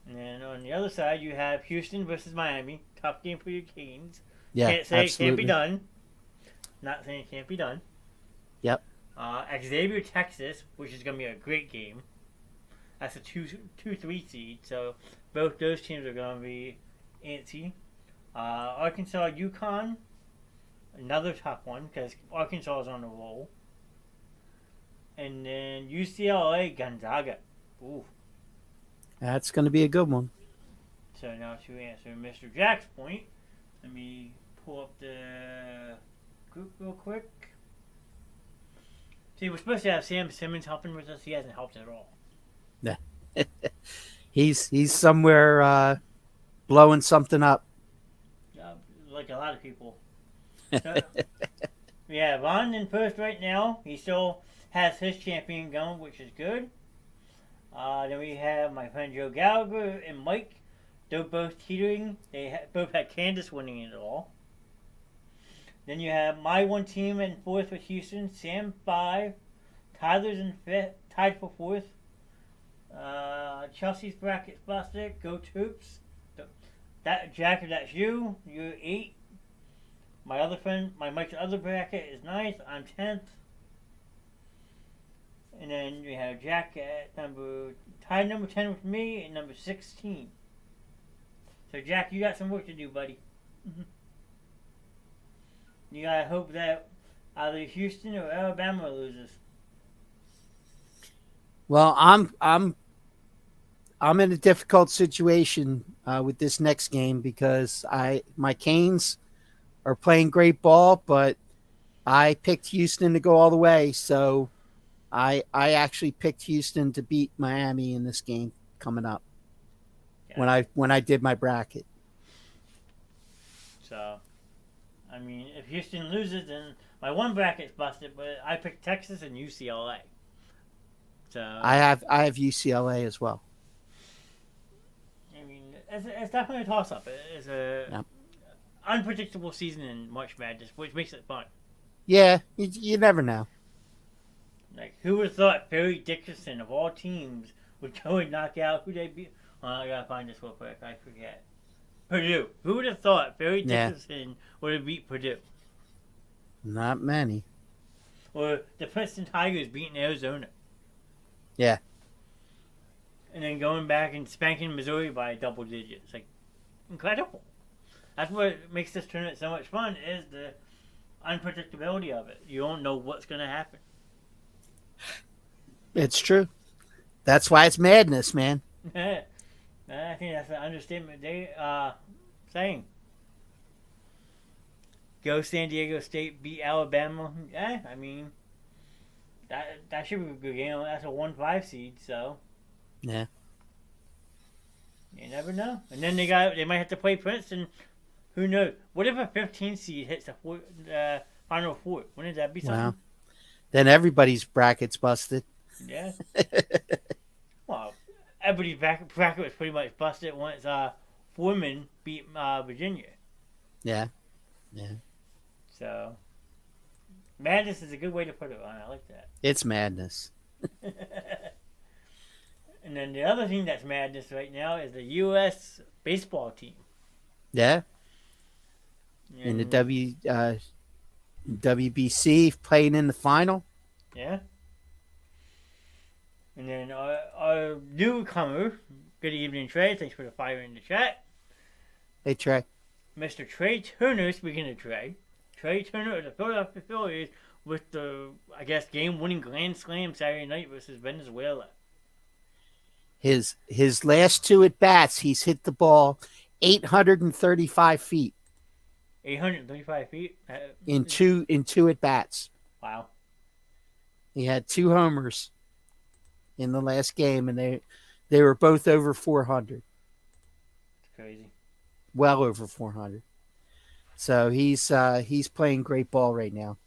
And then on the other side, you have Houston versus Miami. Tough game for your Canes. Yeah, can't say absolutely. It can't be done. Not saying it can't be done. Yep. Xavier, Texas, which is going to be a great game. That's a 2-3 seed, so both those teams are going to be antsy. Arkansas, UConn, another tough one because Arkansas is on the roll. And then UCLA, Gonzaga. Ooh. That's going to be a good one. So now to answer Mr. Jack's point, let me pull up the group real quick. See, we're supposed to have Sam Simmons helping with us. He hasn't helped at all. Yeah. He's somewhere blowing something up. Like a lot of people. So, yeah, Ron in first right now. He still has his champion going, which is good. Then we have my friend Joe Gallagher and Mike. They're both teetering. They both had Kansas winning it all. Then you have my one team in fourth with Houston. Sam 5. Tyler's in fifth, tied for fourth. Chelsea's bracket's busted. Go Troops. That Jack, that's you. You're 8. My other friend, Mike's other bracket is 9th. I'm 10th. And then we have Jack at tied number 10 with me and number 16. So Jack, you got some work to do, buddy. You gotta hope that either Houston or Alabama loses. Well, I'm in a difficult situation with this next game because my Canes are playing great ball, but I picked Houston to go all the way, so I actually picked Houston to beat Miami in this game coming up. Yeah. When I did my bracket. So, I mean, if Houston loses, then my one bracket's busted. But I picked Texas and UCLA. So I have UCLA as well. I mean, it's definitely a toss-up. It's a unpredictable season in March Madness, which makes it fun. Yeah, you never know. Like, who would have thought Barry Dickerson, of all teams, would go and knock out who they beat? I gotta find this real quick. I forget. Purdue. Who would have thought Barry Dickerson would have beat Purdue? Not many. Or the Princeton Tigers beating Arizona. Yeah. And then going back and spanking Missouri by double digits. Like, incredible. That's what makes this tournament so much fun, is the unpredictability of it. You don't know what's going to happen. It's true. That's why it's madness, man. I think that's an understatement they saying. Go San Diego State, beat Alabama. Yeah, I mean, that should be a good game. That's a 1-5 seed, so. Yeah. You never know. And then they might have to play Princeton Who knows? What if a 15 seed hits the final four? Wouldn't that be something? Well, then everybody's bracket's busted. Yeah. Well, everybody's bracket was pretty much busted once Foreman beat Virginia. Yeah. Yeah. So madness is a good way to put it on. I like that. It's madness. And then the other thing that's madness right now is the U.S. baseball team. Yeah. In the WBC playing in the final. Yeah. And then our newcomer, good evening, Trey. Thanks for the fire in the chat. Hey, Trey. Mr. Trey Turner, speaking of Trey. Trey Turner of the Philadelphia Phillies with the, I guess, game-winning grand slam Saturday night versus Venezuela. His last two at bats, he's hit the ball 835 feet 835 feet? in two at bats. Wow. He had 2 homers in the last game, and they were both over 400. It's crazy. Well over 400. So he's playing great ball right now.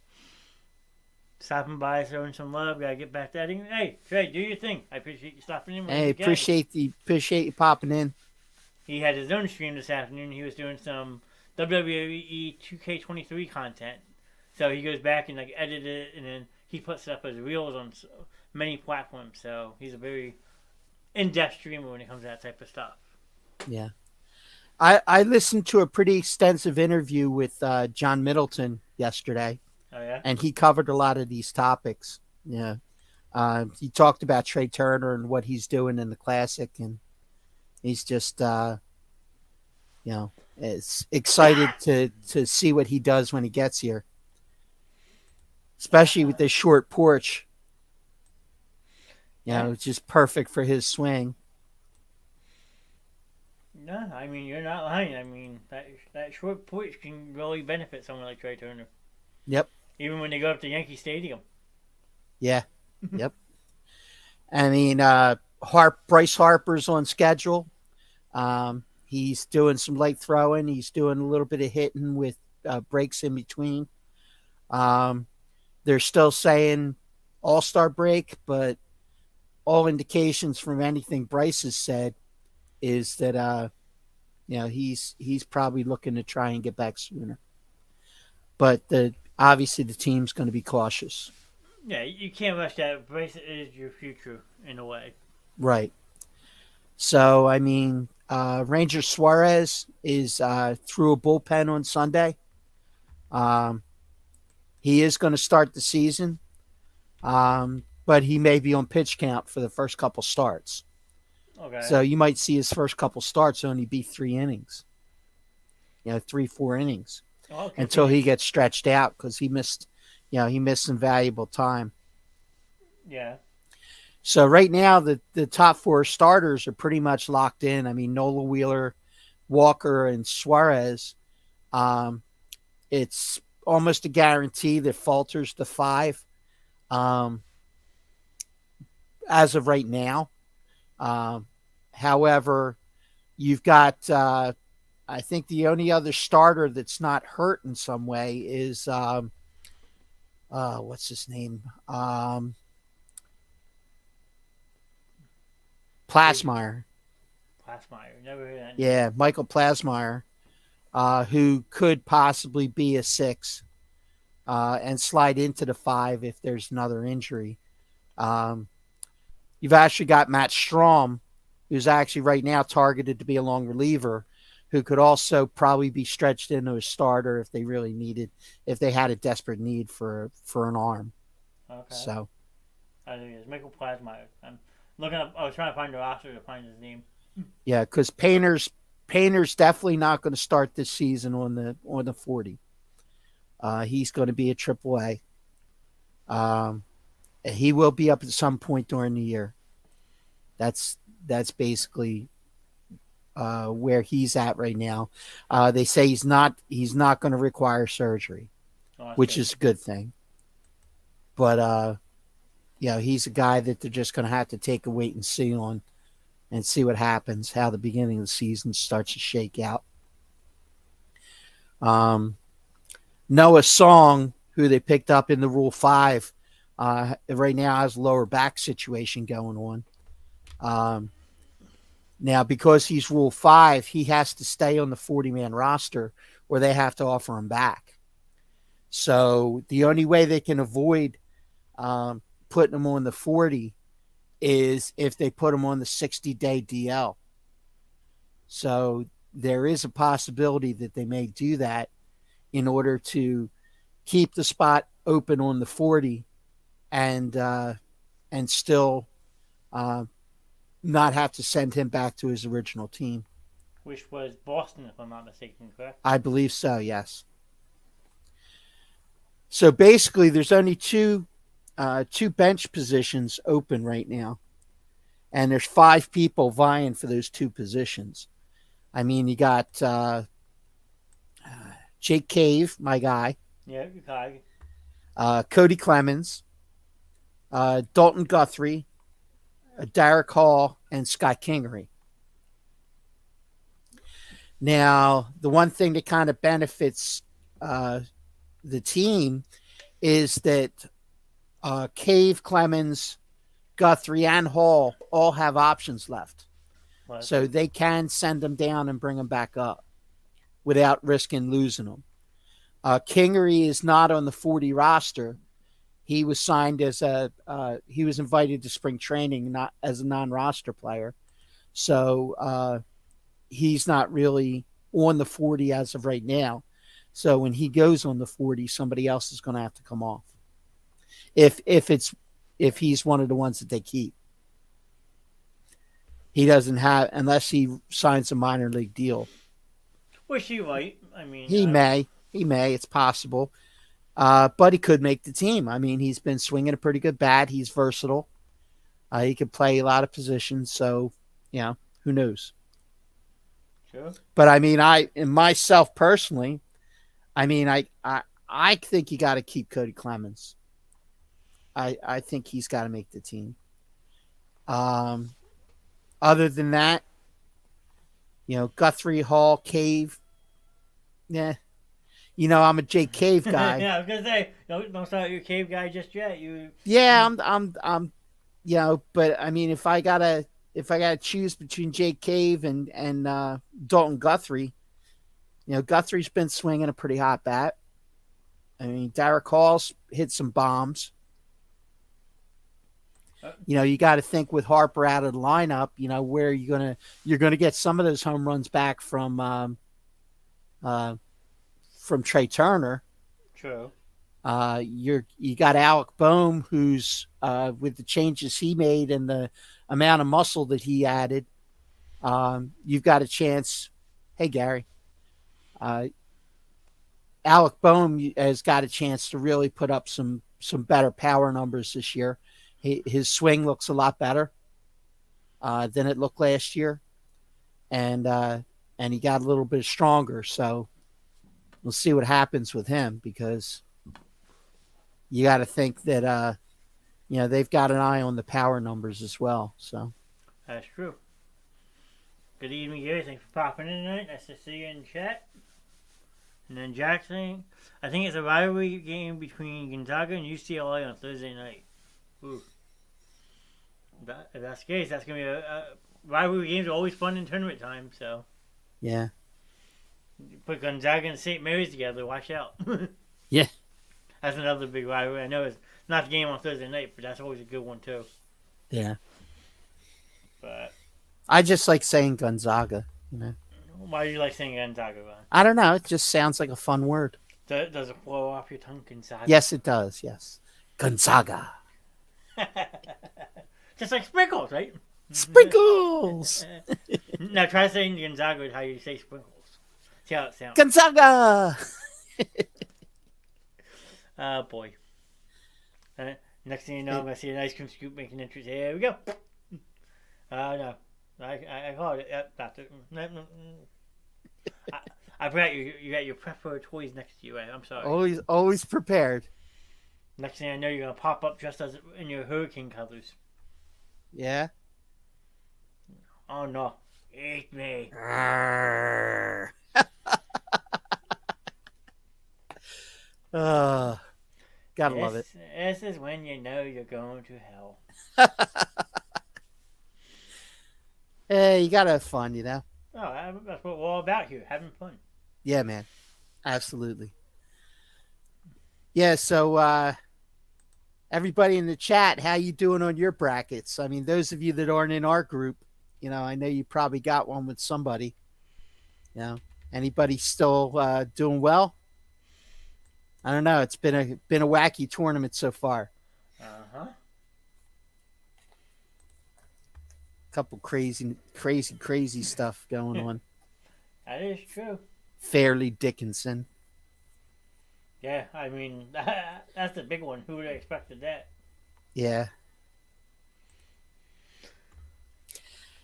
Stopping by, throwing some love. Gotta get back to that. Hey, Trey, do your thing. I appreciate you stopping in. Hey, appreciate you popping in. He had his own stream this afternoon. He was doing some WWE 2K23 content. So he goes back and like edit it, and then he puts it up as reels on many platforms. So he's a very in-depth streamer when it comes to that type of stuff. Yeah. I listened to a pretty extensive interview with John Middleton yesterday. Oh, yeah? And he covered a lot of these topics. Yeah. He talked about Trey Turner and what he's doing in the Classic, and he's just, is excited to see what he does when he gets here, especially with this short porch. It's just perfect for his swing. No, I mean, you're not lying. I mean, that short porch can really benefit someone like Trey Turner. Yep. Even when they go up to Yankee Stadium. Yeah. Yep. I mean, Bryce Harper's on schedule. He's doing some light throwing. He's doing a little bit of hitting with breaks in between. They're still saying All-Star break, but all indications from anything Bryce has said is that he's probably looking to try and get back sooner. But obviously the team's going to be cautious. Yeah, you can't rush that. Bryce is your future in a way. Right. So, I mean, Ranger Suarez is through a bullpen on Sunday. He is going to start the season, but he may be on pitch count for the first couple starts. Okay. So you might see his first couple starts only be 3 innings. 3-4 innings. Okay. Until he gets stretched out because he missed some valuable time. Yeah. So right now the top 4 starters are pretty much locked in. I mean, Nola, Wheeler, Walker, and Suarez. It's almost a guarantee that Falter's the 5. As of right now. However, you've got I think the only other starter that's not hurt in some way is what's his name? Plasmeyer. Never heard that. Yeah, Michael Plasmeyer, who could possibly be a 6 and slide into the 5 if there's another injury. You've actually got Matt Strom, who's actually right now targeted to be a long reliever, who could also probably be stretched into a starter if they really if they had a desperate need for an arm. Okay. So. I think it's Michael Plasmeyer. I'm looking up. I was trying to find the roster to find his name. Yeah, because Painter's definitely not going to start this season on the 40. He's going to be a AAA. He will be up at some point during the year. That's basically where he's at right now. They say he's not going to require surgery, which is a good thing. But he's a guy that they're just going to have to take a wait and see on, and see what happens, how the beginning of the season starts to shake out. Um, Noah Song, who they picked up in the Rule 5, right now has a lower back situation going on. Now, because he's Rule 5, he has to stay on the 40-man roster or they have to offer him back. So the only way they can avoid putting him on the 40 is if they put him on the 60-day DL. So there is a possibility that they may do that in order to keep the spot open on the 40 and still not have to send him back to his original team. Which was Boston, if I'm not mistaken, correct? I believe so, yes. So basically, there's only two bench positions open right now, and there's 5 people vying for those 2 positions. I mean, you got Jake Cave, my guy. Yeah, okay. Cody Clemens, Dalton Guthrie, Derek Hall, and Scott Kingery. Now, the one thing that kind of benefits the team is that Cave, Clemens, Guthrie, and Hall all have options left. What? So they can send them down and bring them back up without risking losing them. Kingery is not on the 40 roster. He was signed as he was invited to spring training, not as a non-roster player. So he's not really on the 40 as of right now. So when he goes on the 40, somebody else is going to have to come off. If he's one of the ones that they keep. He doesn't have, unless he signs a minor league deal. Which he might. I mean, He may. It's possible. But he could make the team. I mean, he's been swinging a pretty good bat. He's versatile. He could play a lot of positions. So, who knows? Sure. But I mean, myself personally, I mean, I think you got to keep Cody Clemens. I think he's got to make the team. Other than that, Guthrie, Hall, Cave. Yeah. I'm a Jake Cave guy. Yeah, I was gonna say, don't start your Cave guy just yet. Yeah, I'm but I mean, if I gotta choose between Jake Cave and Dalton Guthrie, Guthrie's been swinging a pretty hot bat. I mean, Derek Hall's hit some bombs. You got to think with Harper out of the lineup, where you're gonna get some of those home runs back from Trey Turner. True. You got Alec Boehm, who's with the changes he made and the amount of muscle that he added, you've got a chance. Hey, Gary. Alec Boehm has got a chance to really put up some better power numbers this year. His swing looks a lot better than it looked last year, and he got a little bit stronger. So we'll see what happens with him, because you got to think that they've got an eye on the power numbers as well. So that's true. Good evening, Gary. Thanks for popping in tonight. Nice to see you in chat. And then Jackson, I think it's a rivalry game between Gonzaga and UCLA on Thursday night. Ooh. If that's the case, that's going to be a rivalry games are always fun in tournament time, so. Yeah. Put Gonzaga and St. Mary's together, watch out. Yeah. That's another big rivalry. I know it's not the game on Thursday night, but that's always a good one, too. Yeah. But I just like saying Gonzaga, Why do you like saying Gonzaga, Ron? I don't know. It just sounds like a fun word. Does it flow off your tongue, Gonzaga? Yes, it does. Yes. Gonzaga. Just like sprinkles, right? Sprinkles! Now try saying Gonzaga with how you say sprinkles. See how it sounds. Gonzaga! Oh, boy. Next thing you know, I'm going to see an ice cream scoop making entries. Here we go. No. I called it. Yep, that's it. I forgot you got your preferred toys next to you. Right? I'm sorry. Always prepared. Next thing I know, you're going to pop up just as in your hurricane colors. Yeah? Oh, no. Eat me. Uh, gotta love it. This is when you know you're going to hell. Hey, you gotta have fun, you know? Oh, that's what we're all about here, having fun. Yeah, man. Absolutely. Yeah, so everybody in the chat, how you doing on your brackets? I mean, those of you that aren't in our group, you know, I know you probably got one with somebody. You know, anybody still doing well? I don't know. It's been a wacky tournament so far. Uh-huh. Couple crazy stuff going on. That is true. Fairly Dickinson. Yeah, I mean, that's the big one. Who would have expected that? Yeah.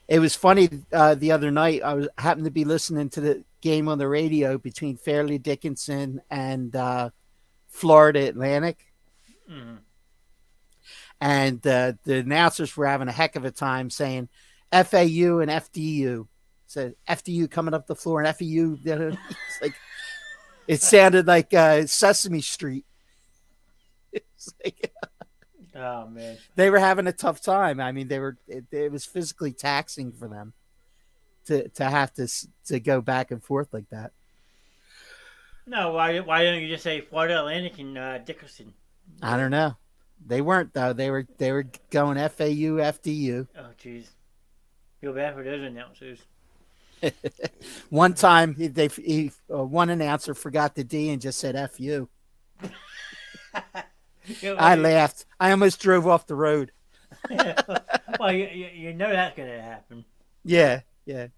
It was funny the other night. Happened to be listening to the game on the radio between Fairleigh Dickinson and Florida Atlantic, Mm. and the announcers were having a heck of a time saying FAU and FDU. So FDU coming up the floor and FEU. It's like it sounded like Sesame Street. It's like, Oh man, they were having a tough time. I mean, it was physically taxing for them to have to go back and forth like that. no. Why don't you just say Florida Atlantic and Dickerson? I don't know. They weren't though. They were going FAU FDU. Oh jeez, feel bad for those announcers. One time, one announcer forgot the D and just said "FU." I laughed. I almost drove off the road. Well, you know that's gonna happen. Yeah, yeah.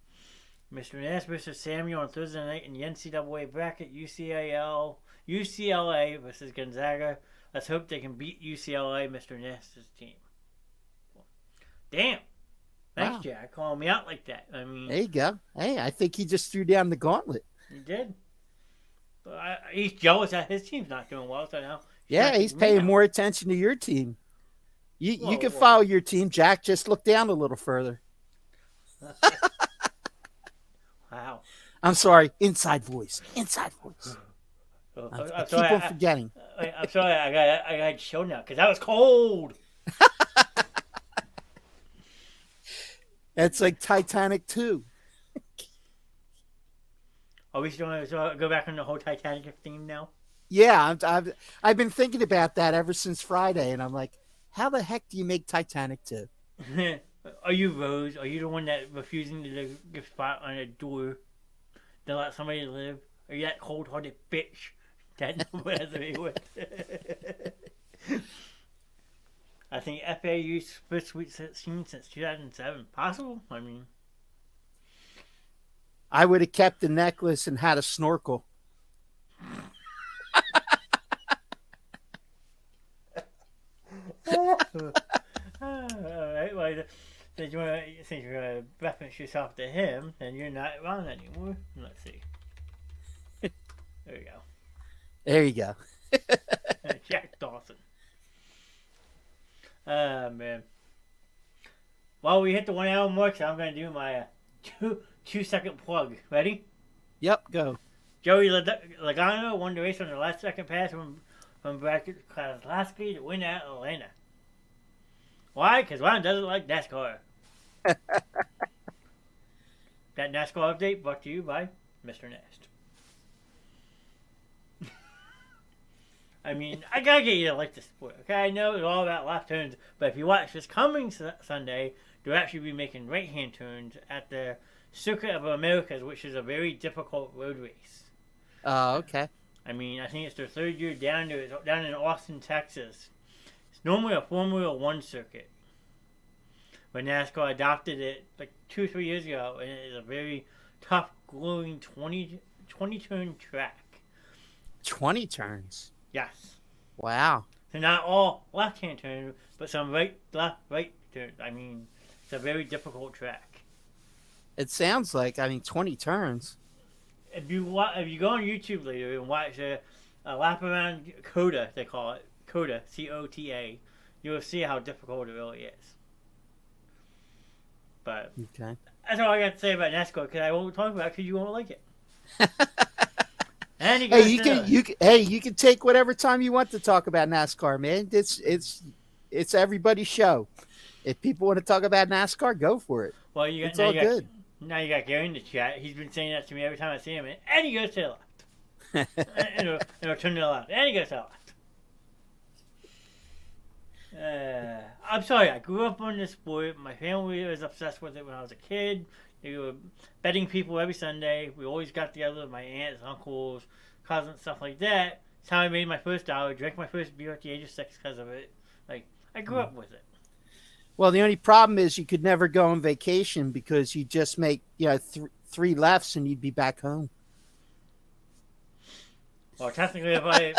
Mr. Knast versus Samuel on Thursday night in the NCAA bracket. UCLA versus Gonzaga. Let's hope they can beat UCLA, Mr. Nast's team. Damn. Thanks, Wow. Jack, calling me out like that. I mean, There you go. Hey, I think he just threw down the gauntlet. he did. But he's jealous that his team's not doing well, so now. Yeah, he's paying more attention to your team. You can Whoa. follow your team, Jack. Just look down a little further. Wow. I'm sorry. Inside voice. Inside voice. I keep on forgetting. I'm sorry. I got to show now because that was cold. It's like Titanic 2. Are we still going to go back on the whole Titanic theme now? Yeah, I've been thinking about that ever since Friday, and I'm like, how the heck do you make Titanic 2? Are you Rose? Are you the one that refusing to give spot on a door to let somebody live? Are you that cold-hearted bitch that nobody has to be with? I think FAU's first Sweet 16 since 2007. Possible? I mean... I would have kept the necklace and had a snorkel. All right, well, since you're going to reference yourself to him, then you're not wrong anymore. Let's see. There you go. There you go. Jack Dawson. Man. Well, we hit the 1 hour mark, so I'm going to do my 2-second plug. Ready? Yep, go. Joey Logano won the race on the last second pass from Kozlowski to win at Atlanta. Why? Because Ron doesn't like NASCAR. That NASCAR update brought to you by Mr. Knast. I mean, I gotta get you to like the sport, okay? I know it's all about left turns, but if you watch this coming Sunday, they'll actually be making right-hand turns at the Circuit of Americas, which is a very difficult road race. Oh, okay. I mean, I think it's their third year down in Austin, Texas. It's normally a Formula One circuit, but NASCAR adopted it like 2 or 3 years ago, and it is a very tough, grueling 20-turn track. 20 turns. Yes. Wow. So not all left-hand turns, but some right turns. I mean, it's a very difficult track. It sounds like, 20 turns. If you go on YouTube later and watch a lap around COTA, they call it COTA, COTA, you'll see how difficult it really is. But Okay. that's all I got to say about NASCAR because I won't talk about it because you won't like it. And he Hey, goes to you can take whatever time you want to talk about NASCAR, man. It's everybody's show. If people want to talk about NASCAR, go for it. well, you got It's all good. now you got Gary in the chat. He's been saying that to me every time I see him, and he goes to the left, and he'll turn to the left, and he goes to the left. I'm sorry, I grew up on this sport. My family was obsessed with it when I was a kid. They were betting people every Sunday. We always got together with my aunts, uncles, cousins, stuff like that. It's how I made my first dollar, drank my first beer at the age of 6 because of it. Like, I grew up with it. Well, the only problem is you could never go on vacation because you just make three lefts and you'd be back home. Well, technically, if I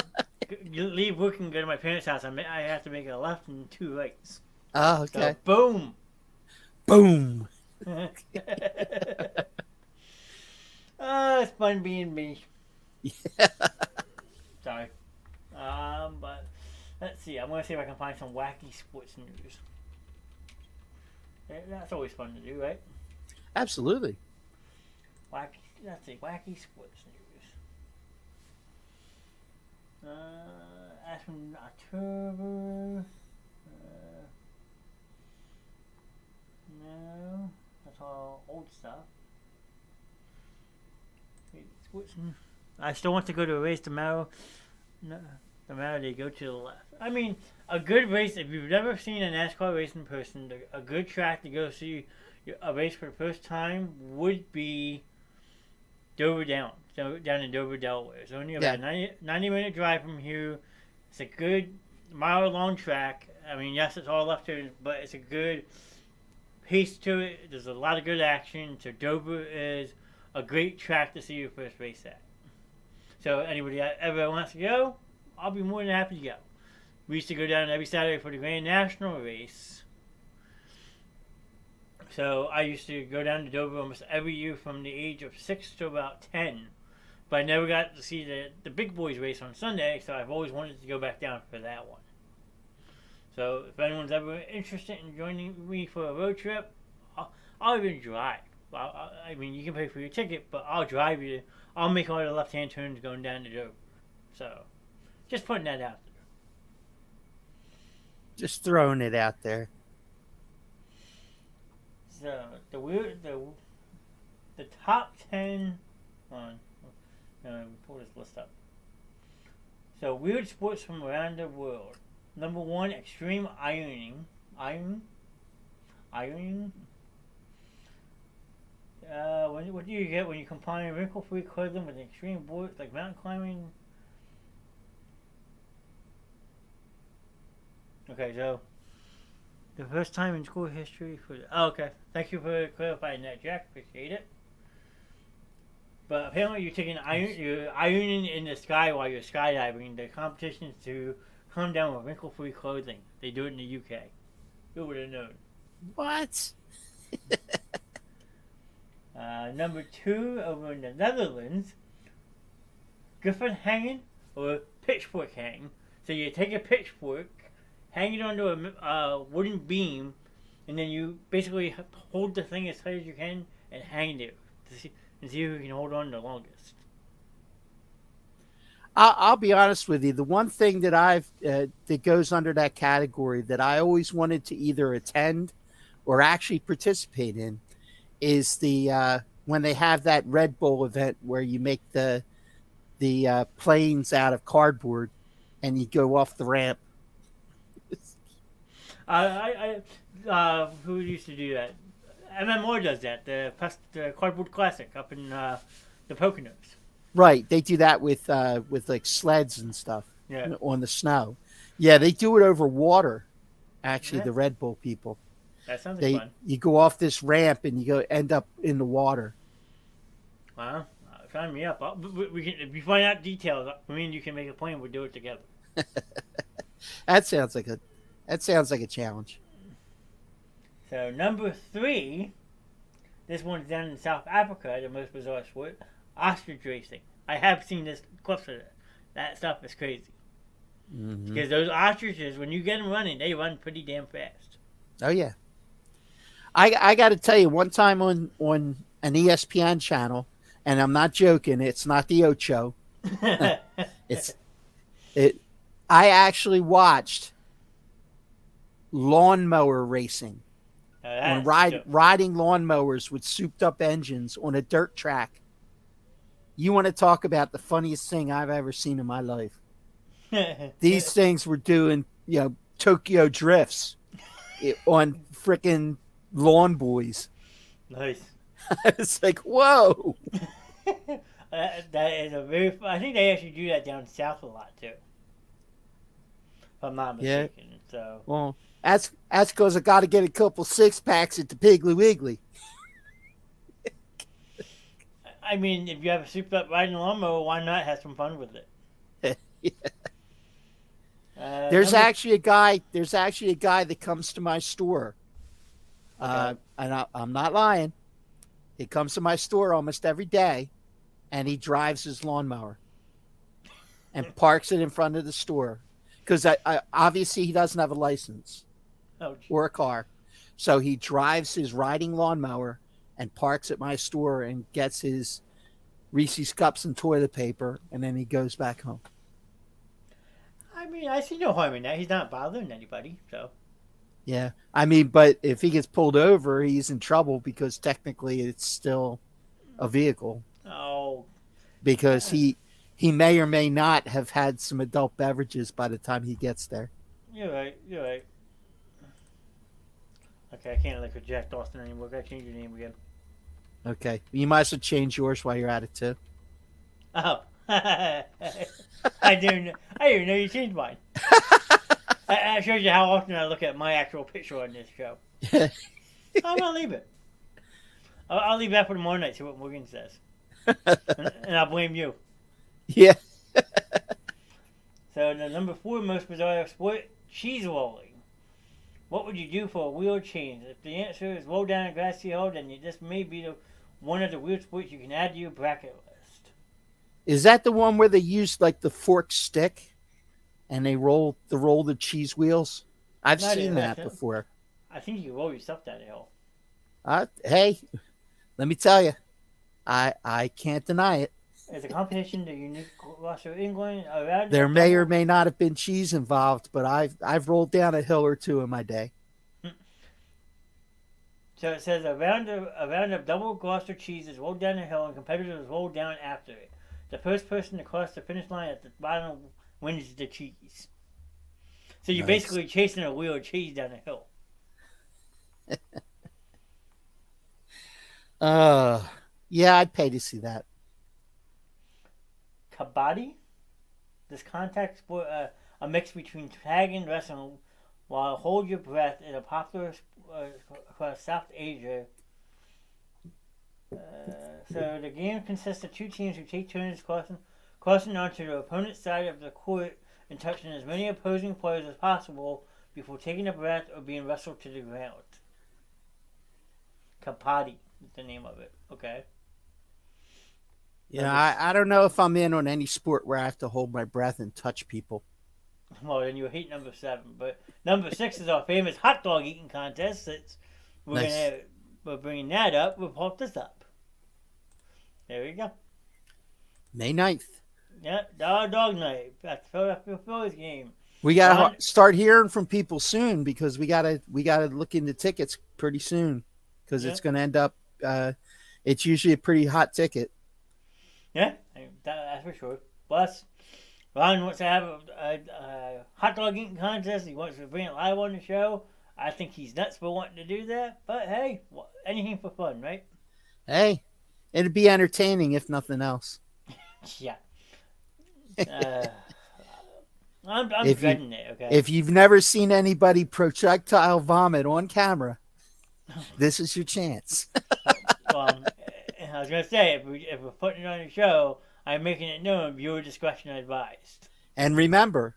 leave work and go to my parents' house, I have to make a left and 2 rights. Oh, okay. So, boom. Boom. Oh, it's fun being me. Yeah. Sorry. But let's see. I'm going to see if I can find some wacky sports news. That's always fun to do, right? Absolutely. Let's see. Wacky sports news. As from October. No. That's all old stuff. I still want to go to a race tomorrow. No, tomorrow they go to the left. I mean, a good race, if you've never seen a NASCAR race in person, a good track to go see a race for the first time would be Dover down in Dover, Delaware. It's only about a 90-minute drive from here. It's a good mile-long track. I mean, yes, it's all left turns, but it's a good pace to it. There's a lot of good action. So Dover is a great track to see your first race at. So anybody that ever wants to go, I'll be more than happy to go. We used to go down every Saturday for the Grand National race. So I used to go down to Dover almost every year from the age of 6 to about 10. But I never got to see the big boys race on Sunday, so I've always wanted to go back down for that one. So if anyone's ever interested in joining me for a road trip, I'll even drive. I mean, you can pay for your ticket, but I'll drive you. I'll make all the left-hand turns going down to Dover. So, just putting that out there. Just throwing it out there. So, the top 10... Hold on. Let me pull this list up. So, weird sports from around the world. Number 1, extreme ironing. Ironing? What do you get when you combine wrinkle-free clothing with extreme sports like mountain climbing? Okay, so the first time in school history for okay. Thank you for clarifying that, Jack. Appreciate it. But apparently you're ironing in the sky while you're skydiving. The competition is to come down with wrinkle-free clothing. They do it in the UK. Who would have known? What? Number 2 over in the Netherlands, griffin hanging or pitchfork hanging. So you take a pitchfork, hang it onto a wooden beam, and then you basically hold the thing as tight as you can and hang it to see who can hold on the longest. I'll be honest with you. The one thing that that goes under that category that I always wanted to either attend or actually participate in is the when they have that Red Bull event where you make the planes out of cardboard and you go off the ramp. Who used to do that? MMR does that. The Cardboard Classic up in the Poconos. Right, they do that with like sleds and stuff on the snow. Yeah, they do it over water. Actually, the Red Bull people. That sounds like fun. You go off this ramp and you end up in the water. Wow, sign me up. We can, if you find out details, me and you can make a plan. We'll do it together. That sounds like a challenge. So number 3, this one's down in South Africa. The most bizarre sport, ostrich racing. I have seen this clips of it. That stuff is crazy. Mm-hmm. Because those ostriches, when you get them running, they run pretty damn fast. Oh yeah. I got to tell you, one time on an ESPN channel, and I'm not joking, it's not the Ocho, It's it. I actually watched lawnmower racing on That's different. riding lawnmowers with souped up engines on a dirt track. You want to talk about the funniest thing I've ever seen in my life? These things were doing, Tokyo drifts on freaking lawn boys. Nice. It's like, whoa. That is a very. I think they actually do that down south a lot too, if I'm not Yeah. mistaken. So Well, that's because I got to get a couple 6-packs at the Piggly Wiggly. I mean, if you have a souped up riding lawnmower, why not have some fun with it? There's Number, actually a guy. There's actually a guy that comes to my store. okay. And I'm not lying. He comes to my store almost every day, and he drives his lawnmower and parks it in front of the store because I obviously he doesn't have a license Ouch. or a car, so he drives his riding lawnmower and parks at my store and gets his Reese's cups and toilet paper, and then he goes back home. I mean, I see no harm in that. He's not bothering anybody, so. Yeah, I mean, but if he gets pulled over, he's in trouble because technically it's still a vehicle Oh. because he may or may not have had some adult beverages by the time he gets there. You're right. You're right. Okay, I can't look at Jack Dawson anymore. Gotta change your name again. Okay, you might as well change yours while you're at it too. Oh. I didn't know you changed mine. That shows you how often I look at my actual picture on this show. I'm gonna leave it. I'll leave that for tomorrow night. See what Morgan says, and I'll blame you. Yeah. So the number 4 most bizarre sport: cheese rolling. What would you do for a wheeled cheese? If the answer is roll down a grassy hill, then this may be one of the weird sports you can add to your bracket list. Is that the one where they use like the forked stick and they roll the cheese wheels? I've Not seen it, that that's it. before. I think you can roll yourself down the hill. Hey, let me tell you, I can't deny it. It's a competition the unique roster of England around. There may or may not have been cheese involved, but I've rolled down a hill or two in my day. So it says a round of double Gloucester cheese is rolled down the hill and competitors roll down after it. The first person to cross the finish line at the bottom wins the cheese. So you're Nice. basically chasing a wheel of cheese down the hill. Yeah, I'd pay to see that. Kabaddi? This contact sport, a mix between tag and wrestling, while hold your breath is a popular across South Asia. So the game consists of 2 teams who take turns crossing onto the opponent's side of the court and touching as many opposing players as possible before taking a breath or being wrestled to the ground. Kabaddi is the name of it. Okay. Yeah, I don't know if I'm in on any sport where I have to hold my breath and touch people. Well, then you hate number 7. But number 6 is our famous hot dog eating contest. Nice. We're bringing that up. We'll pop this up. There we go. May 9th. Yeah, dog night. That's the Philadelphia Phillies game. We gotta start hearing from people soon because we gotta look into tickets pretty soon because it's gonna end up. It's usually a pretty hot ticket. Yeah, that's for sure. Plus, Ron wants to have a hot dog eating contest. He wants to bring it live on the show. I think he's nuts for wanting to do that. But hey, anything for fun, right? Hey, it'd be entertaining if nothing else. Yeah. I'm dreading it, okay? If you've never seen anybody projectile vomit on camera, this is your chance. Well, I was going to say, if we're putting it on the show, I'm making it known viewer discretion advised. And remember.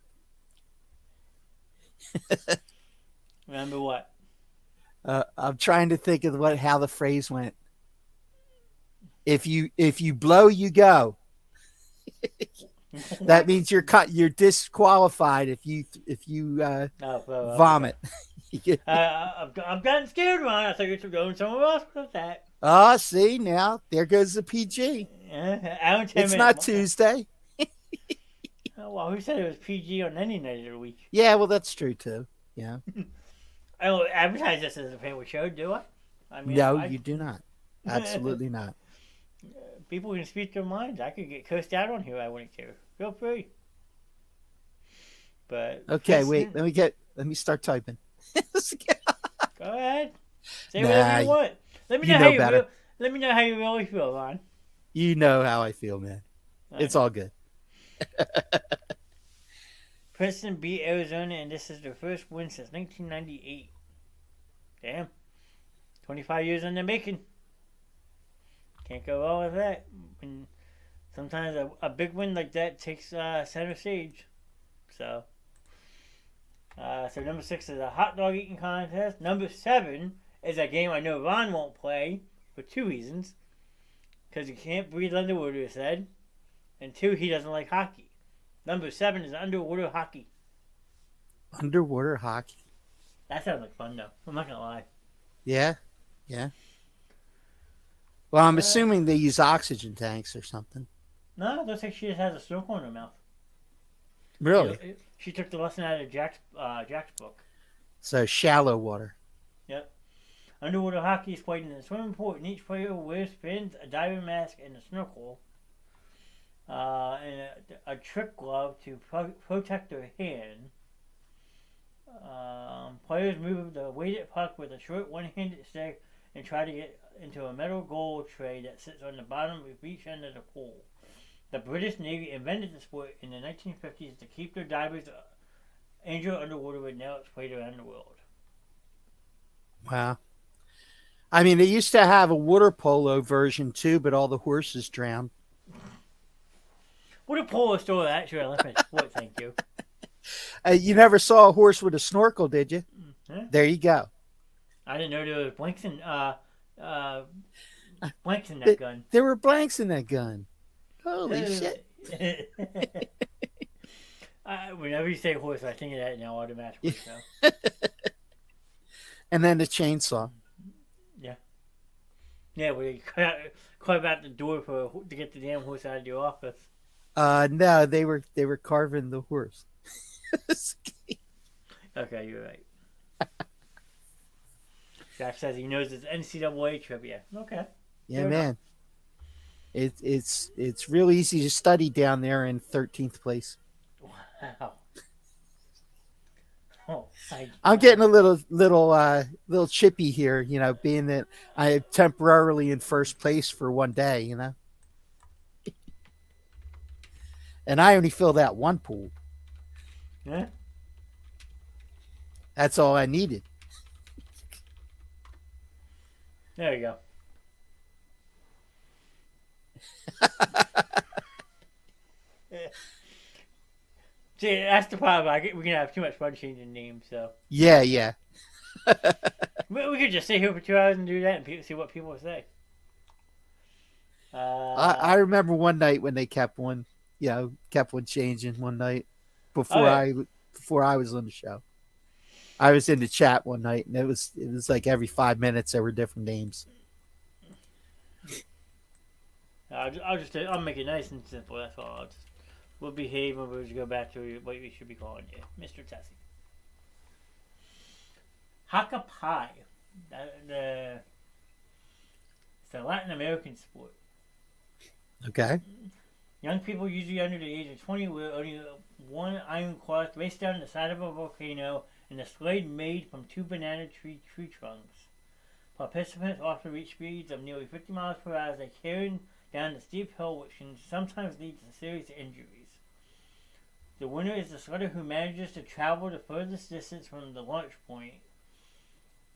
Remember what? I'm trying to think of how the phrase went. If you blow, you go. That means you're disqualified if you vomit. I've gotten scared, Ron. I thought you were going somewhere else with that. See now there goes the PG. Alan It's not Tuesday. Oh, well, who said it was PG on any night of the week? Yeah, well, that's true too. Yeah. I don't advertise this as a family show, do I? I mean, No, you do not. Absolutely not. people can speak their minds. I could get cursed out on here. I wouldn't care. Feel free. But Okay, wait. Let me start typing. go ahead. Say Nah, whatever you want. Let me you know know how better. let me know how you really feel, Ron. You know how I feel, man. It's all good. Princeton beat Arizona, and this is their first win since 1998. Damn. 25 years in the making. Can't go wrong with that. And sometimes a big win like that takes center stage. So number 6 is a hot dog eating contest. Number 7 is a game I know Ron won't play for 2 reasons. Because he can't breathe underwater, he said. And 2, he doesn't like hockey. Number 7 is underwater hockey. Underwater hockey. That sounds like fun, though. I'm not going to lie. Yeah. Yeah. Well, I'm assuming they use oxygen tanks or something. No, it looks like she just has a snorkel in her mouth. Really? She took the lesson out of Jack's book. So shallow water. Yep. Underwater hockey is played in a swimming pool, and each player wears fins, a diving mask, and a snorkel, and a trick glove to protect their hand. Players move the weighted puck with a short one-handed stick and try to get into a metal goal tray that sits on the bottom of each end of the pool. The British Navy invented the sport in the 1950s to keep their divers injured underwater, but now it's played around the world. Wow. I mean, they used to have a water polo version too, but all the horses drowned. Water polo is still an actual Olympic sport, thank you. You never saw a horse with a snorkel, did you? Yeah. There you go. I didn't know there was blanks in that gun. There were blanks in that gun. Holy shit. Whenever you say horse, I think of that now automatically. So. And then the chainsaw. Yeah. Yeah, we carve out the door to get the damn horse out of your office. No, they were carving the horse. Okay, you're right. Jack says he knows it's NCAA trivia. Okay. Yeah, fair man. It's real easy to study down there in 13th place. Wow. Oh, I'm getting a little chippy here, you know, being that I am temporarily in first place for one day, you know. And I only filled out one pool. Yeah. That's all I needed. There you go. See, that's the problem. We're gonna have too much fun changing names, so. Yeah. We could just sit here for 2 hours and do that and see what people say. I remember one night when they kept one changing one night before I was on the show. I was in the chat one night and it was like every 5 minutes there were different names. I'll make it nice and simple. That's all. We'll behave and we'll just go back to what we should be calling you, Mr. Tessing. Haka pie. It's a Latin American sport. Okay. Young people, usually under the age of 20, wear only one iron cloth raced down the side of a volcano in a sled made from 2 banana tree trunks. Participants often reach speeds of nearly 50 miles per hour as they carry down the steep hill, which can sometimes lead to serious injuries. The winner is the sledder who manages to travel the furthest distance from the launch point.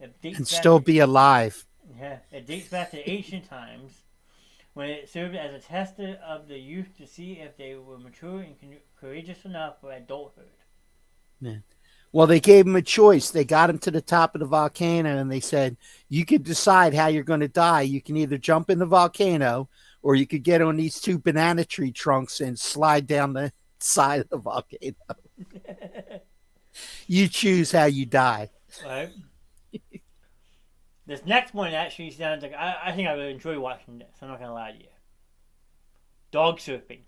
And still be alive. Yeah, it dates back to ancient times, when it served as a test of the youth to see if they were mature and courageous enough for adulthood. Yeah. Well, they gave him a choice. They got him to the top of the volcano and they said, you could decide how you're going to die. You can either jump in the volcano or you could get on these 2 banana tree trunks and slide down the side of the volcano. You choose how you die. Right. This next one actually sounds like I think I would enjoy watching this. I'm not going to lie to you. Dog surfing.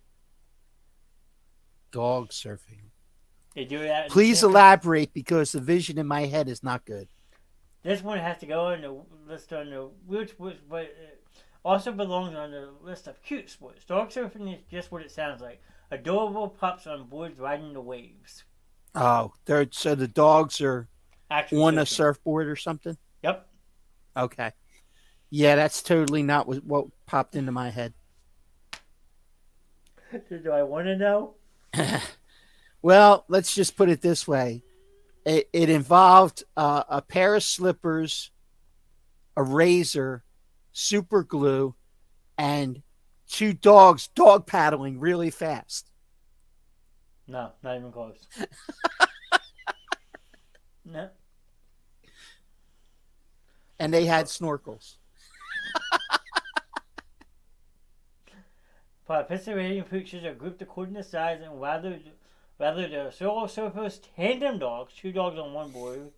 Dog surfing. They do that. In Please elaborate because the vision in my head is not good. This one has to go on the list on the weird sports, but it also belongs on the list of cute sports. Dog surfing is just what it sounds like. Adorable pups on boards riding the waves. Oh, so the dogs are Actual on a surfing. surfboard or something? Yep. Okay. Yeah, that's totally not what popped into my head. Do I want to know? Well, let's just put it this way. It involved a pair of slippers, a razor, super glue, and two dogs dog paddling really fast. No, not even close. No. And they had snorkels. Participating creatures are grouped according to size and whether they're solo surfers, tandem dogs, two dogs on one board,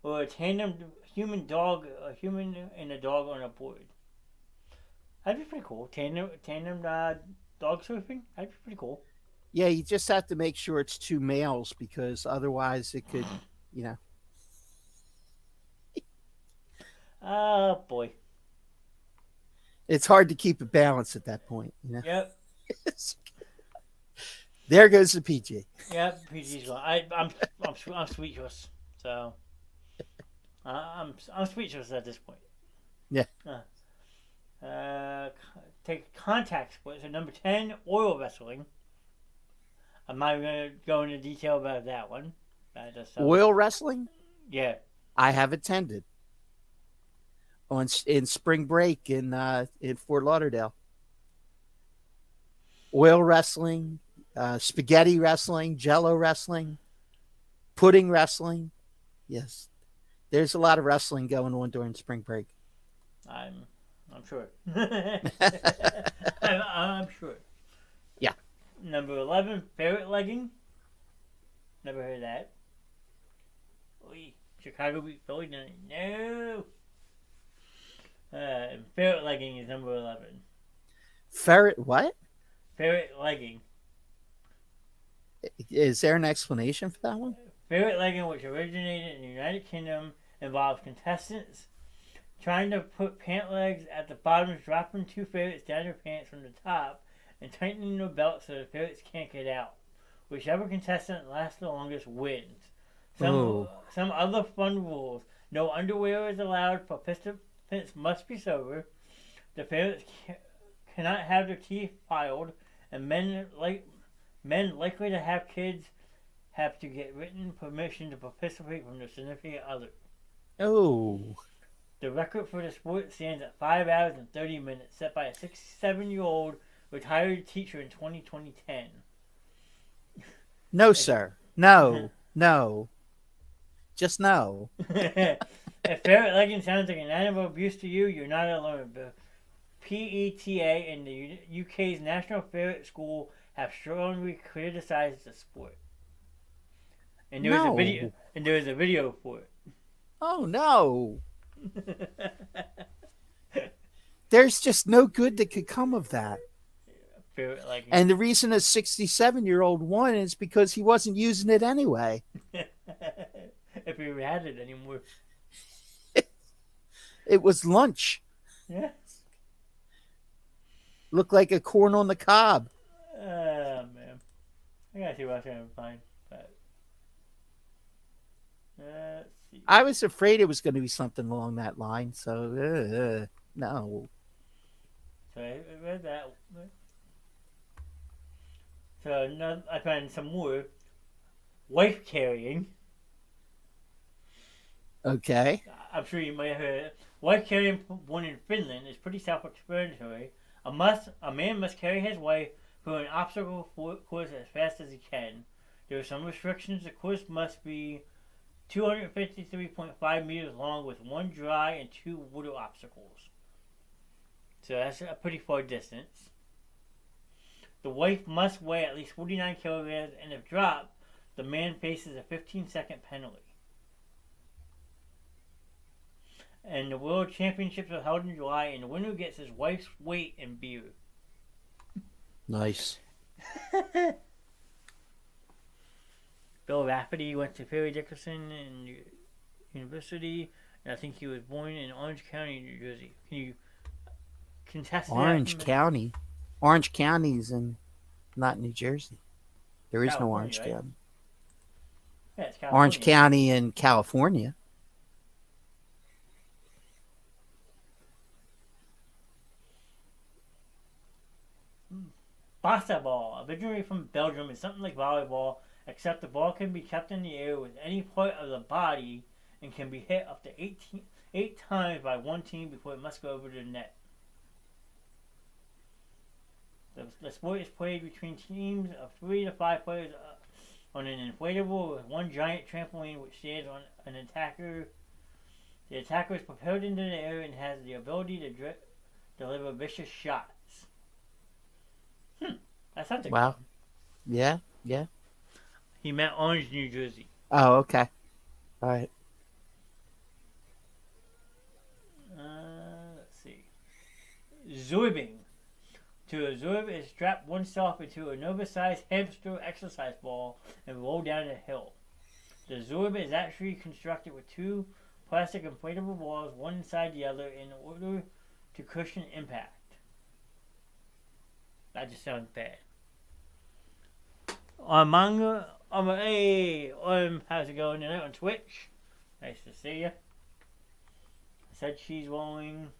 or a tandem human dog, a human and a dog on a board. That'd be pretty cool. Tandem dog surfing. That'd be pretty cool. Yeah, you just have to make sure it's two males because otherwise it could, you know. Oh boy. It's hard to keep a balance at that point, you know. Yep. There goes the PG. Yep. PG's gone. I'm speechless. So I'm speechless at this point. Yeah. Take contact sports. So number 10, oil wrestling. I'm not going to go into detail about that one. Oil wrestling? Yeah. I have attended in spring break in Fort Lauderdale. Oil wrestling, spaghetti wrestling, jello wrestling, pudding wrestling. Yes. There's a lot of wrestling going on during spring break. I'm sure. I'm sure. Yeah. Number 11, ferret legging. Never heard of that. Oy, Chicago beat Philly tonight. No. Ferret legging is number 11. Ferret what? Ferret legging. Is there an explanation for that one? Ferret legging, which originated in the United Kingdom, involves contestants trying to put pant legs at the bottom, dropping two ferrets down their pants from the top, and tightening their belt so the ferrets can't get out. Whichever contestant lasts the longest wins. Some other fun rules. No underwear is allowed. Participants must be sober. The ferrets cannot have their teeth filed, and men likely to have kids have to get written permission to participate from their significant other. Oh. The record for the sport stands at 5 hours and 30 minutes, set by a 67-year-old retired teacher in 2010. No, sir. No. No. Just no. If ferret legging sounds like an animal abuse to you, you're not alone. The PETA and the UK's National Ferret School have strongly criticized the sport. And there was a video for it. Oh no. There's just no good that could come of that. Ferret legging. And the reason a 67-year-old won is because he wasn't using it anyway. If he had it anymore. It was lunch. Yeah. Looked like a corn on the cob. Oh, man. I gotta see what I can find. But, let's see. I was afraid it was going to be something along that line, so no. So I read that. So I found some more. Wife carrying. Okay. I'm sure you might have heard it. Wife carrying, born in Finland, is pretty self-explanatory. A man must carry his wife through an obstacle course as fast as he can. There are some restrictions. The course must be 253.5 meters long with one dry and two water obstacles. So that's a pretty far distance. The wife must weigh at least 49 kilograms, and if dropped, the man faces a 15-second penalty. And the World Championships are held in July, and the winner gets his wife's weight in beer. Nice. Bill Rafferty went to Perry Dickinson University, and I think he was born in Orange County, New Jersey. Can you contest that Orange from County. Orange County's in not New Jersey. There is no California, Orange right? County. Yeah, it's Orange California. County in California. Basketball, originally from Belgium, is something like volleyball, except the ball can be kept in the air with any part of the body and can be hit up to 8 times by one team before it must go over the net. The sport is played between teams of 3 to 5 players on an inflatable with one giant trampoline which stands on an attacker. The attacker is propelled into the air and has the ability to deliver vicious shots. That sounds like Wow. fun. Yeah, yeah. He meant Orange, New Jersey. Oh, okay. All right. Let's see. Zorbing. To absorb is strap oneself into an oversized hamster exercise ball and roll down a hill. The Zorb is actually constructed with 2 plastic inflatable balls, one inside the other, in order to cushion impact. That just sounds bad. On manga, hey, how's it going tonight on Twitch? Nice to see you. I said she's rolling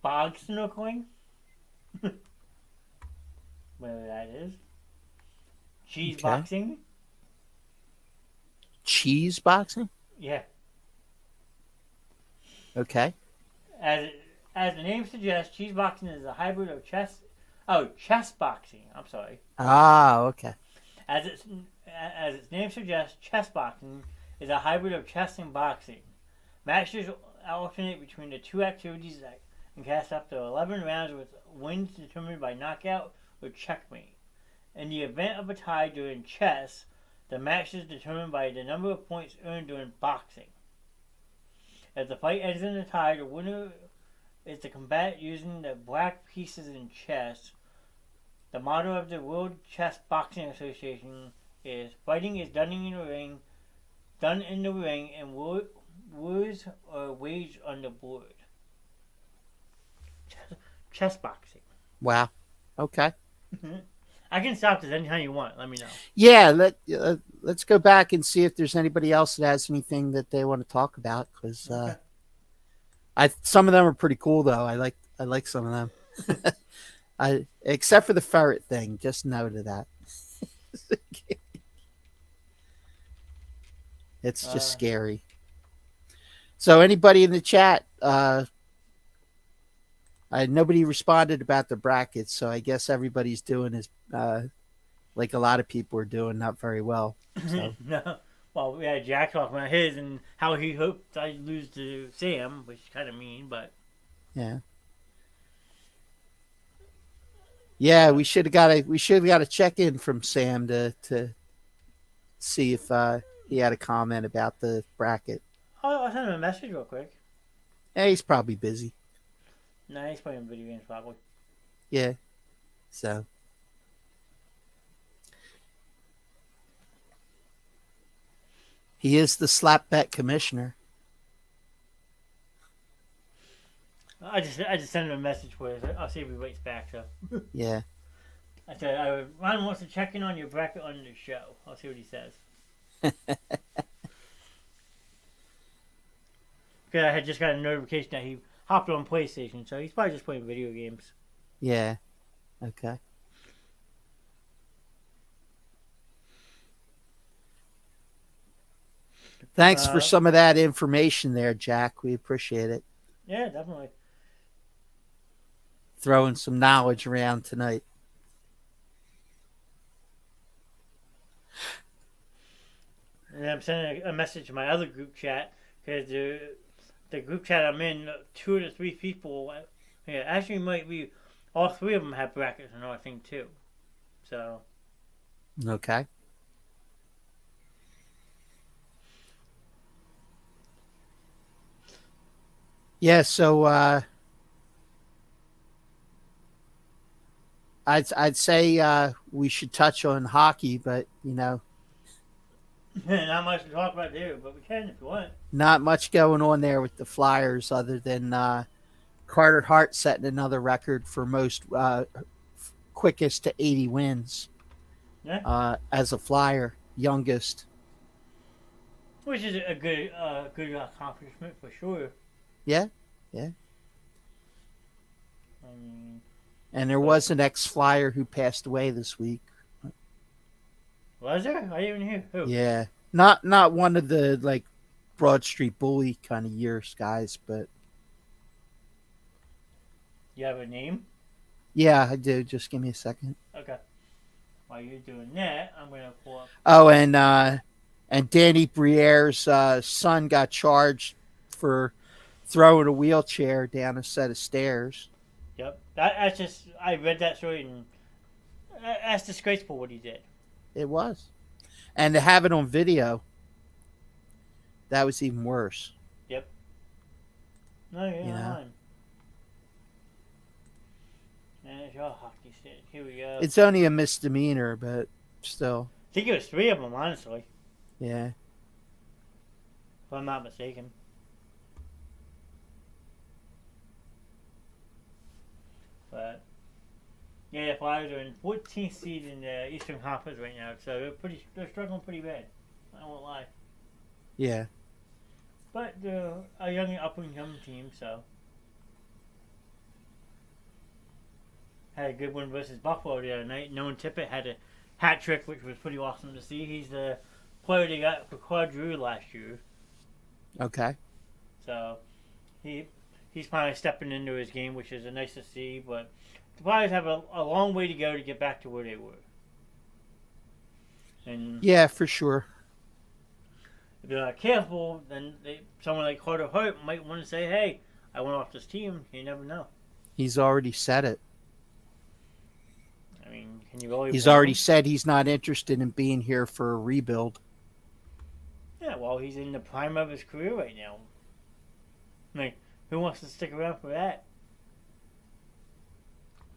bog snorkeling. Whatever that is. Cheese Okay. boxing. Cheese boxing? Yeah. Okay. As the name suggests, cheese boxing is a hybrid of chess boxing. I'm sorry. Ah, okay. As its name suggests, chess boxing is a hybrid of chess and boxing. Matches alternate between the two activities that can cast up to 11 rounds with wins determined by knockout or checkmate. In the event of a tie during chess, the match is determined by the number of points earned during boxing. If the fight ends in a tie, the winner is to combat using the black pieces in chess. The motto of the World Chess Boxing Association is "Fighting is done in the ring, and wars are waged on the board." Chess boxing. Wow. Okay. I can stop this anytime you want. Let me know. Yeah, let's go back and see if there's anybody else that has anything that they want to talk about, because Okay. some of them are pretty cool though. I like some of them. Except for the ferret thing, just noted that. It's just scary. So anybody in the chat, nobody responded about the brackets, so I guess everybody's doing is like a lot of people are doing, not very well. So. No. Well, we had Jack talking about his and how he hoped I'd lose to Sam, which is kind of mean, but yeah. Yeah, we should have got a check in from Sam to see if he had a comment about the bracket. I'll send him a message real quick. Yeah, he's probably busy. Nah, he's playing video games probably. Yeah. So. He is the slap bet commissioner. I just sent him a message for it. I'll see if he waits back. So Yeah. I said, Ron wants to check in on your bracket on the show. I'll see what he says. Because I had just got a notification that he hopped on PlayStation, so he's probably just playing video games. Yeah. Okay. Thanks for some of that information there, Jack. We appreciate it. Yeah, definitely. Throwing some knowledge around tonight. And I'm sending a message to my other group chat because the group chat I'm in, 2 to 3 people, yeah, actually might be all 3 of them have brackets and everything too. So. Okay. Yeah, so I'd say we should touch on hockey, but Not much to talk about there, but we can if you want. Not much going on there with the Flyers other than Carter Hart setting another record for most quickest to 80 wins Yeah, as a Flyer, youngest. which is a good accomplishment for sure. Yeah, yeah. I mean, And there but was an ex-Flyer who passed away this week. was there? I didn't even hear who. Yeah, not one of the like Broad Street Bully kind of years guys, but You have a name? yeah, I do. Just give me a second. Okay. While you're doing that, I'm gonna pull up. Oh, and Danny Briere's son got charged for throwing a wheelchair down a set of stairs. Yep. That's just I read that story and that's disgraceful what he did. It was, and to have it on video, that was even worse. Yep. No, you're You not know? lying. And it's your hockey stick. Here we go. It's only a misdemeanor, but still, I think it was 3 of them, honestly, yeah. if I'm not mistaken. But yeah, the Flyers are in 14th seed in the Eastern Conference right now, so they're struggling pretty bad. I won't lie. Yeah. But they're a young up and coming team, so had a good win versus Buffalo the other night. Nolan Tippett had a hat trick, which was pretty awesome to see. He's the player they got for Claude Drew last year, Okay. so he's finally stepping into his game, which is nice to see. But the Flyers have a long way to go to get back to where they were. And Yeah, for sure. if they're not careful, then someone like Carter Hart might want to say, "Hey, I went off this team." You never know. He's already said it. I mean, can you really? He's blame already him? said he's not interested in being here for a rebuild. Yeah, well, he's in the prime of his career right now. I mean, who wants to stick around for that?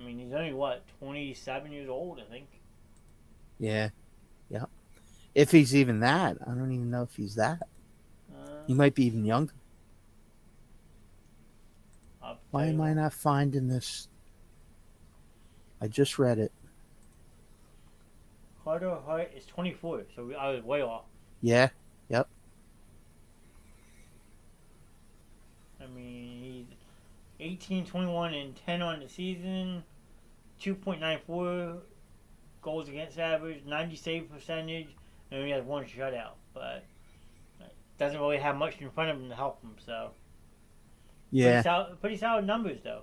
I mean, he's only, 27 years old, I think. Yeah. Yeah. If he's even that. I don't even know if he's that. He might be even younger. I'll Why tell you am I what. not finding this? I just read it. Carter Hart is 24, so I was way off. Yeah. Yep. I mean, he's 18, 21, and 10 on the season, 2.94 goals against average, 90 save percentage, and he has 1 shutout. But doesn't really have much in front of him to help him, so. Yeah. Pretty solid numbers, though.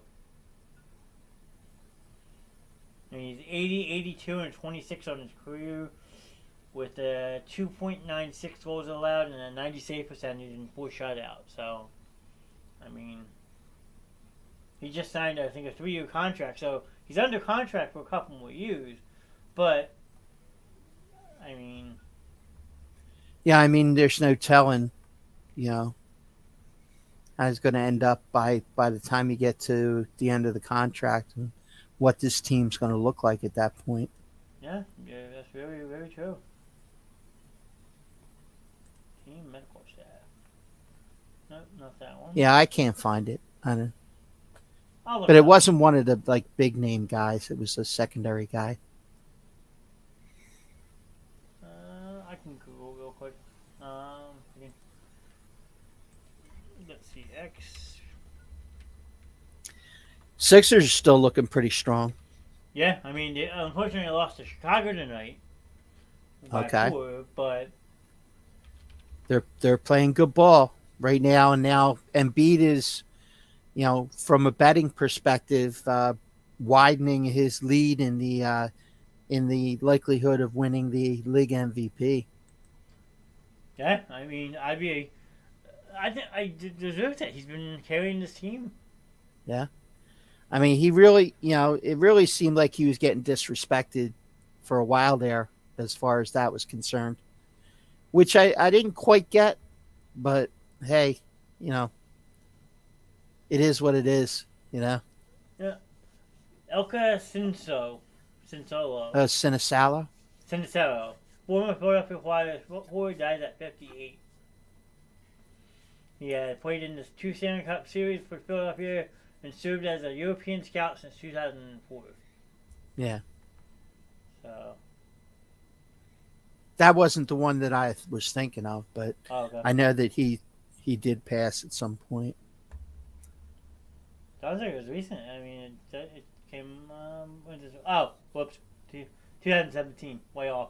I mean, he's 80, 82, and 26 on his career with 2.96 goals allowed and a 90 save percentage and 4 shutouts. So, I mean, he just signed, I think, a 3-year contract. So, he's under contract for a couple more years. But, I mean, Yeah, I mean, there's no telling, how he's going to end up by the time you get to the end of the contract and what this team's going to look like at that point. yeah, that's very, very true. Team medical staff. Nope, not that one. Yeah, I can't find it. I don't, I'll look but it it up. wasn't one of the big name guys. It was a secondary guy. I can Google real quick. Let's see, X. Sixers are still looking pretty strong. Yeah, I mean, they unfortunately lost to Chicago tonight by Okay. 4, but They're playing good ball right now, and now Embiid is, from a betting perspective, widening his lead in the likelihood of winning the league MVP. yeah, I mean, I think I deserve that. He's been carrying this team. Yeah. I mean, he really, it really seemed like he was getting disrespected for a while there as far as that was concerned, which I didn't quite get, but hey, it is what it is, Yeah, Elka Sinsolo, Sinisala. Sincero, former Philadelphia Flyers forward, died at 58. He had played in the two Stanley Cup series for Philadelphia and served as a European scout since 2004. Yeah. So. That wasn't the one that I was thinking of, but Okay. I know that he did pass at some point. Sounds like it was recent. I mean, it came. When did it, oh, whoops. 2017. Way off.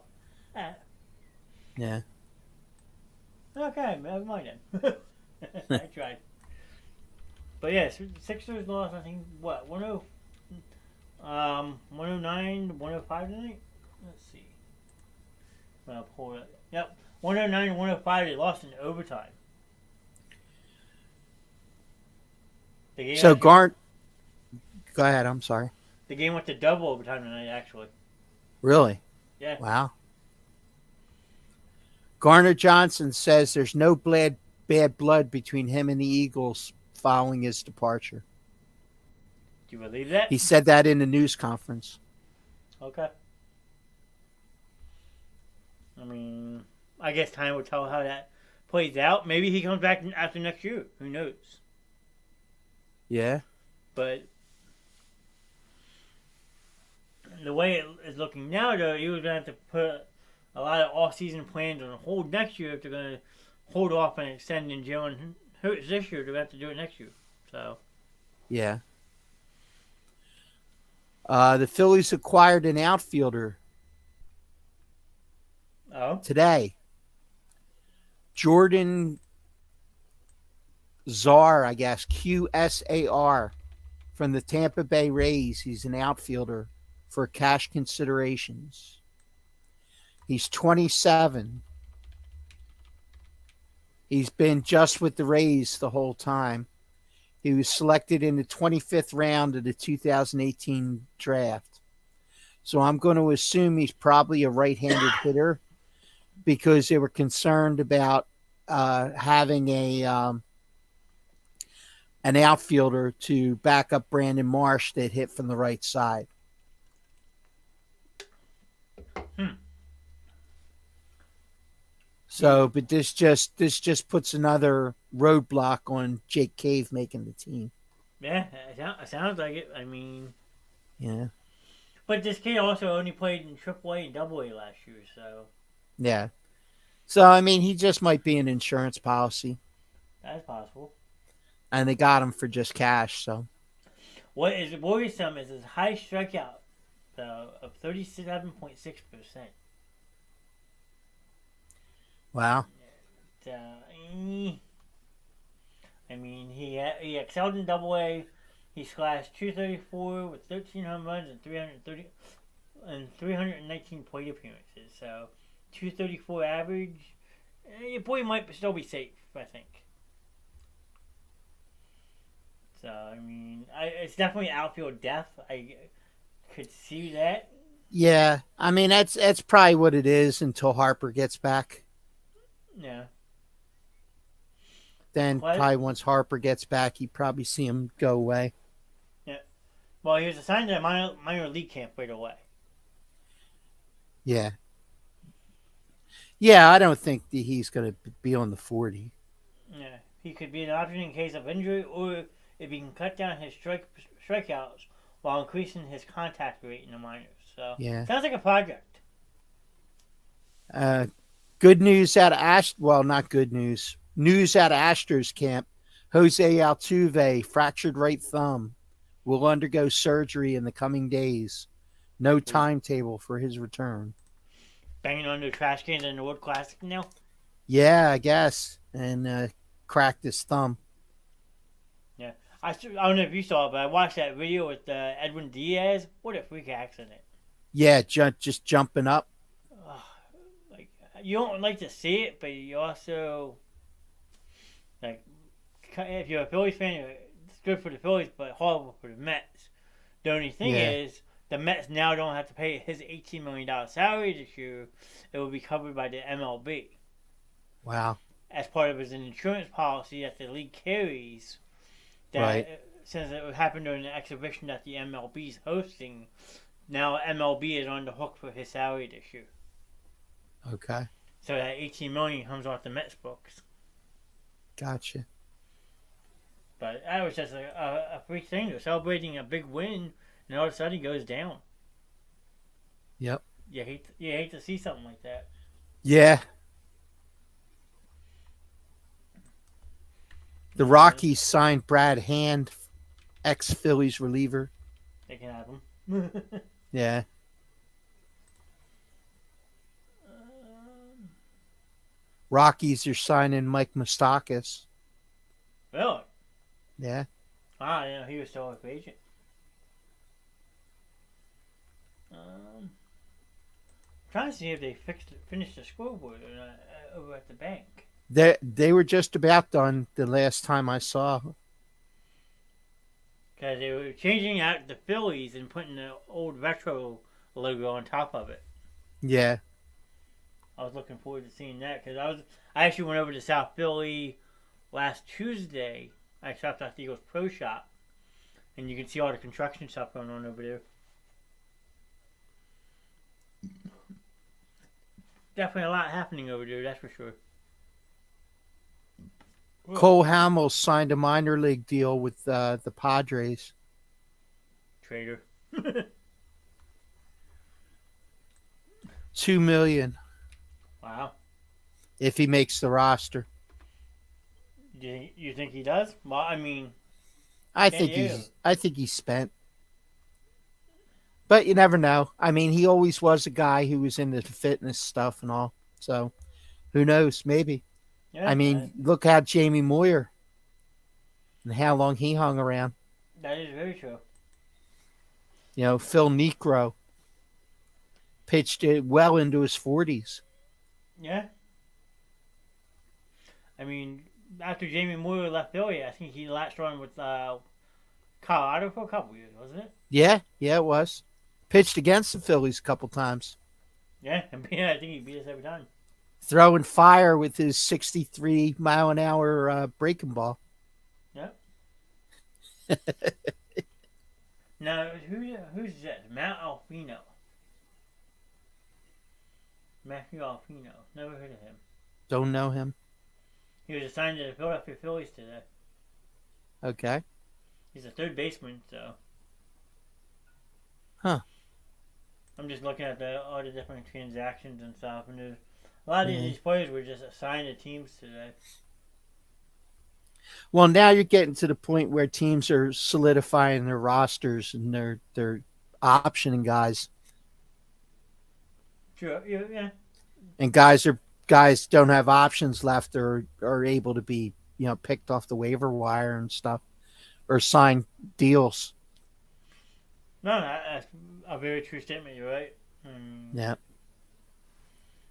Yeah. Okay, never mind then. I tried. But yeah, Sixers lost, I think, what, 109 105 tonight? Let's see. I'll pull it. Yep, 109 105. They lost in overtime. So Go ahead. I'm sorry. The game went to double overtime tonight, actually. Really? Yeah. Wow. Garner Johnson says there's no bad blood between him and the Eagles following his departure. Do you believe that? He said that in a news conference. Okay. I mean, I guess time will tell how that plays out. Maybe he comes back after next year. Who knows? Yeah. But the way it is looking now, though, he was going to have to put a lot of off-season plans on hold next year if they're going to hold off and extending Jalen Hurts this year. They're going to have to do it next year. So. Yeah. The Phillies acquired an outfielder today. Jordan Czar, I guess, QSAR, from the Tampa Bay Rays. He's an outfielder for cash considerations. He's 27. He's been just with the Rays the whole time. He was selected in the 25th round of the 2018 draft. So I'm going to assume he's probably a right-handed hitter because they were concerned about having an outfielder to back up Brandon Marsh that hit from the right side. So, but this just puts another roadblock on Jake Cave making the team. Yeah, it sounds like it. I mean, yeah. But this kid also only played in AAA and AA last year, so. Yeah. So, I mean, he just might be an insurance policy. That's possible. And they got him for just cash, so. What is worrisome is his high strikeout of 37.6%. Wow. I mean, he excelled in AA. He slashed 234 with 13 home runs and 319 plate appearances. So, 234 average. Your boy might still be safe, I think. So, I mean, it's definitely outfield depth. I could see that. Yeah, I mean, that's probably what it is until Harper gets back. Yeah. Then probably once Harper gets back, you probably see him go away. Yeah. Well, he was assigned to a minor league camp right away. Yeah. Yeah, I don't think that he's going to be on the 40. Yeah. He could be an option in case of injury, or if he can cut down his strikeouts while increasing his contact rate in the minors. So, yeah. Sounds like a project. Good news out of not good news. News out of Astros camp. Jose Altuve, fractured right thumb, will undergo surgery in the coming days. No timetable for his return. Banging on the trash cans in the World Classic now? Yeah, I guess. And cracked his thumb. Yeah. I don't know if you saw it, but I watched that video with Edwin Diaz. What a freak accident. Yeah, just jumping up. You don't like to see it, but you also, like, if you're a Phillies fan, it's good for the Phillies, but horrible for the Mets. The only thing is, the Mets now don't have to pay his $18 million salary this year. It will be covered by the MLB. Wow. As part of his insurance policy that the league carries, that since it happened during the exhibition that the MLB is hosting, now MLB is on the hook for his salary this year. Okay. So that 18 million comes off the Mets books. Gotcha. But that was just a freak thing. They're celebrating a big win, and all of a sudden he goes down. Yep. You hate to see something like that. Yeah. The And Rockies signed Brad Hand, ex Phillies reliever. they can have him. Yeah. Rockies are signing Mike Moustakas. Really? Yeah. Ah, yeah, he was still a free agent. Trying to see if they finished the scoreboard over at the bank. They were just about done the last time I saw. Because they were changing out the Phillies and putting the old retro logo on top of it. Yeah. I was looking forward to seeing that because I actually went over to South Philly last Tuesday. I stopped at the Eagles Pro Shop, and you can see all the construction stuff going on over there. Definitely a lot happening over there, that's for sure. Cole Hamels signed a minor league deal with the Padres. Trader. $2 million Wow. if he makes the roster. You think he does? Well, I mean, I San think Diego. he's spent. But you never know. I mean, he always was a guy who was into the fitness stuff and all. So who knows? Maybe. Yeah, I mean, look at Jamie Moyer and how long he hung around. that is very true. You know, Phil Necro pitched it well into his 40s. Yeah. I mean, after Jamie Moyer left Philly, I think he latched on with Colorado for a couple years, wasn't it? Yeah, it was. Pitched against the Phillies a couple times. Yeah, I think he beat us every time. Throwing fire with his 63 mile an hour breaking ball. Yep. Now, who's that? Matt Alfino. Matthew Alfino. Never heard of him. Don't know him. He was assigned to the Philadelphia Phillies today. Okay. He's a third baseman, so. Huh. I'm just looking at all the different transactions and stuff, and there's a lot of these players were just assigned to teams today. Well, now you're getting to the point where teams are solidifying their rosters and they're optioning guys, Sure, yeah. and guys don't have options left or are able to be picked off the waiver wire and stuff or sign deals. No, that's a very true statement. You're right. Yeah.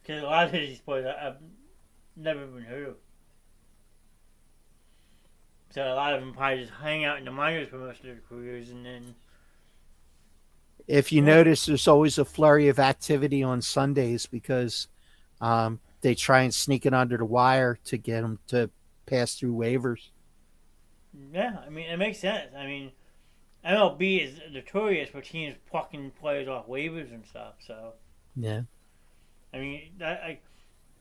Because a lot of these players I've never even heard of. So a lot of them probably just hang out in the minors for most of their careers, and then. If you notice, there's always a flurry of activity on Sundays because they try and sneak it under the wire to get them to pass through waivers. Yeah, I mean, it makes sense. I mean, MLB is notorious for teams plucking players off waivers and stuff, so. Yeah. I mean,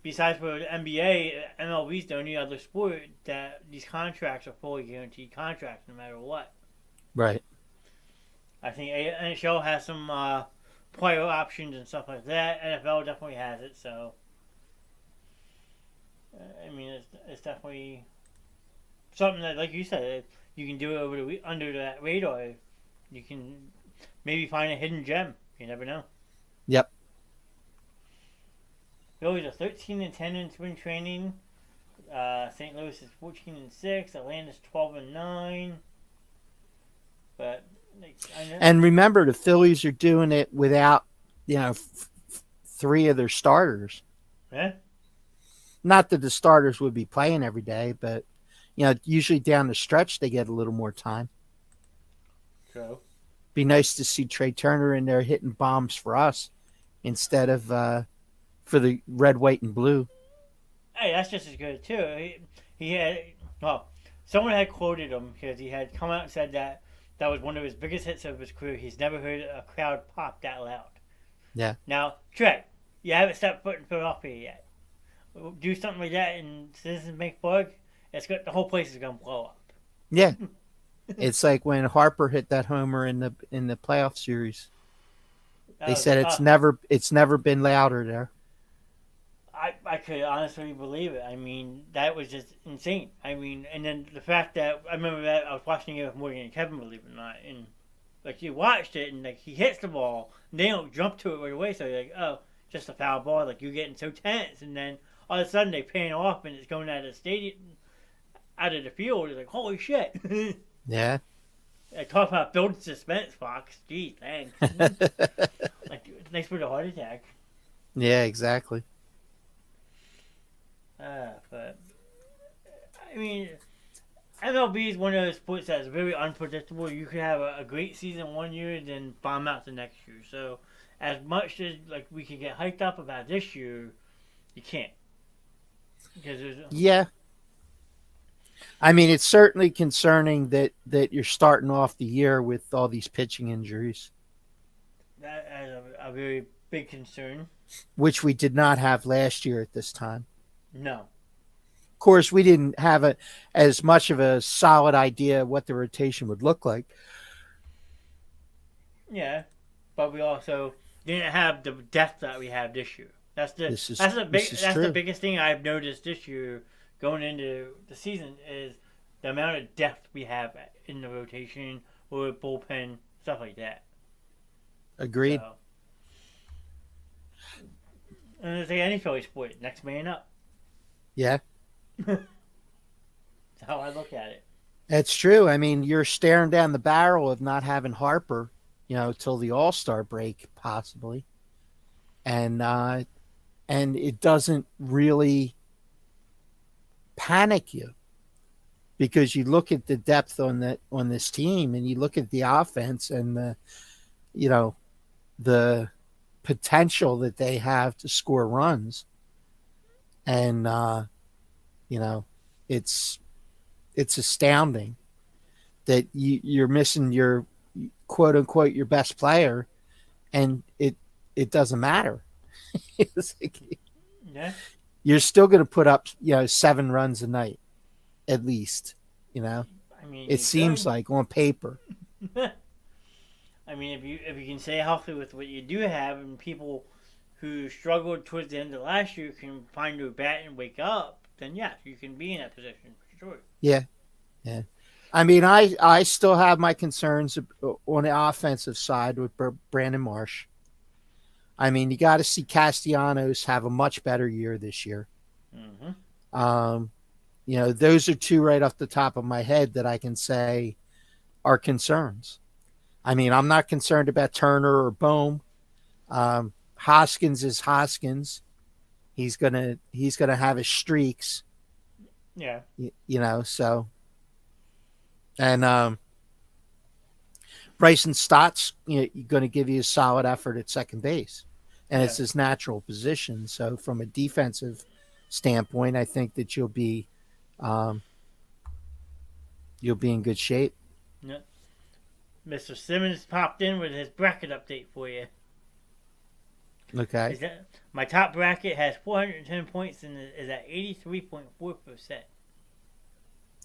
besides for the NBA, MLB's the only other sport that these contracts are fully guaranteed contracts no matter what. Right. I think NHL has some player options and stuff like that. NFL definitely has it, so. I mean, it's definitely something that, like you said, you can do it under that radar. You can maybe find a hidden gem. You never know. Yep. Phillies are 13-10 in spring training. St. Louis is 14-6. Atlanta's 12-9. But and remember, the Phillies are doing it without three of their starters. Yeah. Not that the starters would be playing every day, but usually down the stretch they get a little more time. True. Be nice to see Trey Turner in there hitting bombs for us instead of for the red, white, and blue. Hey, that's just as good too. He had someone had quoted him because he had come out and said that was one of his biggest hits of his career. He's never heard a crowd pop that loud. Yeah. Now, Trey, You haven't stepped foot in Philadelphia yet. Do something like that, and Citizens Bank Park, the whole place is gonna blow up. Yeah, it's like when Harper hit that homer in the playoff series. They That was said like, it's never been louder there. I could honestly believe it. I mean, that was just insane. I mean, and then the fact that I remember that I was watching it with Morgan and Kevin, believe it or not, and like you watched it, and like he hits the ball, and they don't jump to it right away, so you're like, oh, just a foul ball. Like you're getting so tense, and then all of a sudden they pan off, and it's going out of the stadium, out of the field. It's like, holy shit. Yeah. I talk about building suspense, Fox. Gee, thanks. Like, thanks for the heart attack. Yeah, exactly. But I mean, MLB is one of those sports that's very unpredictable. You could have a great season one year, and then bomb out the next year. So, as much as like we can get hyped up about this year, you can't because Yeah. I mean, it's certainly concerning that you're starting off the year with all these pitching injuries, that is a very big concern. which we did not have last year at this time. No. Of course, we didn't have as much of a solid idea what the rotation would look like. Yeah, but we also didn't have the depth that we have this year. That's the biggest thing I've noticed this year going into the season is the amount of depth we have in the rotation or bullpen stuff like that. Agreed. So, and it's like any Philly sport, next man up. Yeah. That's how I look at it. That's true. I mean, you're staring down the barrel of not having Harper, till the All-Star break possibly, and it doesn't really panic you because you look at the depth on this team and you look at the offense and the potential that they have to score runs, and it's astounding that you're missing your quote unquote your best player, and it doesn't matter. It's like, Yeah. you're still going to put up 7 runs a night at least. I mean, It seems like on paper. I mean, if you can stay healthy with what you do have, and people who struggled towards the end of last year can find their bat and wake up, then yes, you can be in that position for sure. Yeah. I mean, I still have my concerns on the offensive side with Brandon Marsh. I mean, you got to see Castellanos have a much better year this year. Mm-hmm. Those are two right off the top of my head that I can say are concerns. I mean, I'm not concerned about Turner or Bohm. Hoskins is Hoskins. He's gonna have his streaks. Yeah. So. And Bryson Stott's going to give you a solid effort at second base, and it's his natural position. So from a defensive standpoint, I think that you'll be in good shape. Yeah. Mr. Simmons popped in with his bracket update for you. Okay. My top bracket has 410 points and is at 83.4%.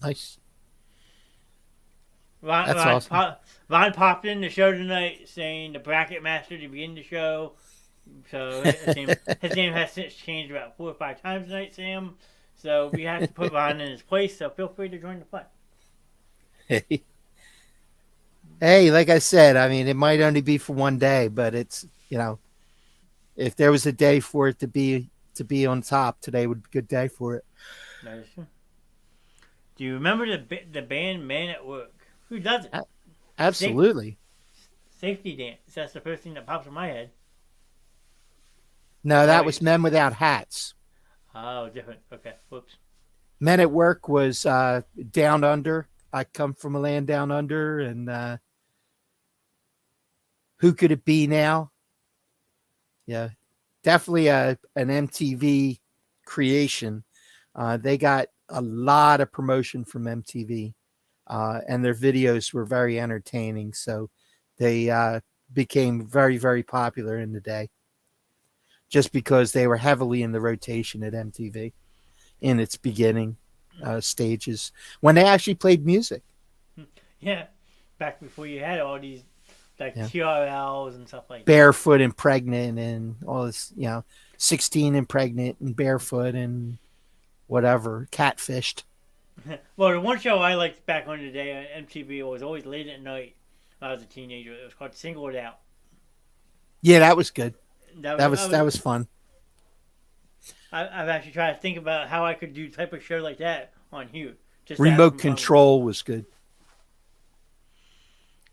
Nice. Ron popped in the show tonight saying the bracket master to begin the show. So his name has since changed about 4 or 5 times tonight, Sam. So we have to put Ron in his place. So feel free to join the fun. Hey, like I said, I mean, it might only be for one day, but it's if there was a day for it to be on top, today would be a good day for it. That is true. Do you remember the band Man at Work? Who doesn't? Absolutely. Safety dance. That's the first thing that pops in my head. No, that was Men Without Hats. Oh, different. Okay. Whoops. Men at Work was Down Under. I come from a land down under, and Who Could It Be Now? Yeah, definitely an MTV creation. They got a lot of promotion from MTV. And their videos were very entertaining, so they became very, very popular in the day. just because they were heavily in the rotation at MTV in its beginning stages when they actually played music. Yeah, back before you had all these like Yeah. TRLs and stuff like that. Barefoot and Pregnant and all this, 16 and Pregnant and Barefoot and whatever, Catfished. Well, the one show I liked back on the day on MTV was always late at night when I was a teenager. It was called Singled Out. Yeah, that was good. That That was fun. I've actually tried to think about how I could do type of show like that on here. Just Remote Control was good.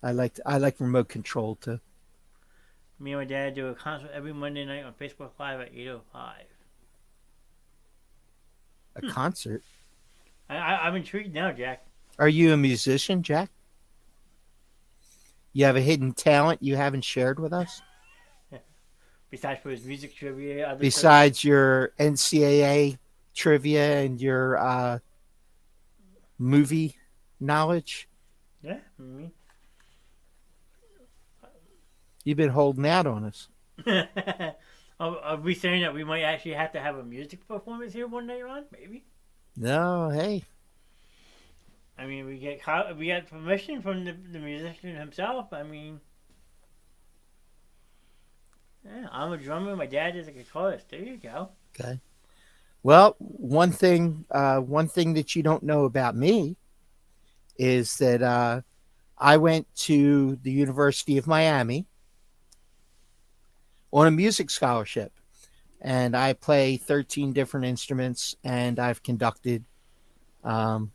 I liked Remote Control too. Me and my dad do a concert every Monday night on Facebook Live at 8:05. A concert? I'm intrigued now, Jack. Are you a musician, Jack? You have a hidden talent you haven't shared with us? Besides for his music trivia. Besides your NCAA trivia and your movie knowledge? Yeah, me. You've been holding out on us. Are we saying that we might actually have to have a music performance here one day, Ron? Maybe. No, hey. I mean, we get permission from the musician himself. I mean, yeah, I'm a drummer. My dad is a guitarist. There you go. Okay. Well, one thing that you don't know about me is that I went to the University of Miami on a music scholarship, and I play 13 different instruments, and I've conducted, and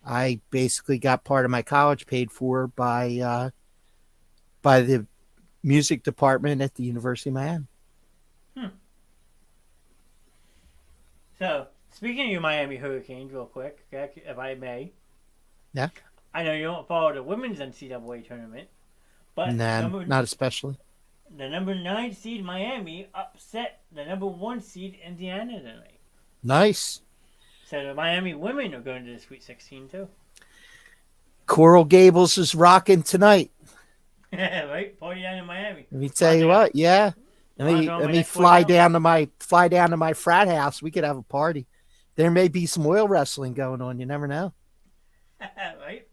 I basically got part of my college paid for by the music department at the University of Miami. So, speaking of your Miami Hurricanes, real quick, if I may. Yeah. I know you don't follow the women's NCAA tournament, but not especially. The number 9 seed Miami upset the number 1 seed Indiana tonight. Nice. So the Miami women are going to the Sweet 16 too. Coral Gables is rocking tonight. Right, party down in Miami. Let me tell you what, yeah. Let me fly down to my frat house. We could have a party. There may be some oil wrestling going on. You never know. Right.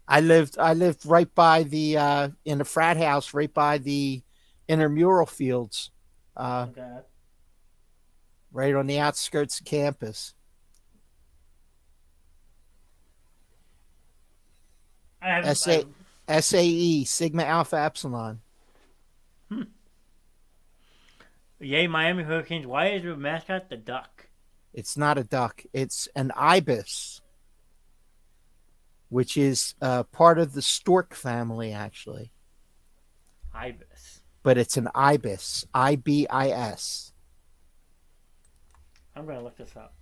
I lived right by the in the frat house, right by the intramural fields, Okay. right on the outskirts of campus. SAE, Sigma Alpha Epsilon. Yay, Miami Hurricanes. Why is their mascot the duck? It's not a duck. It's an ibis, which is part of the stork family, actually. Ibis. But it's an ibis. IBIS. I'm going to look this up.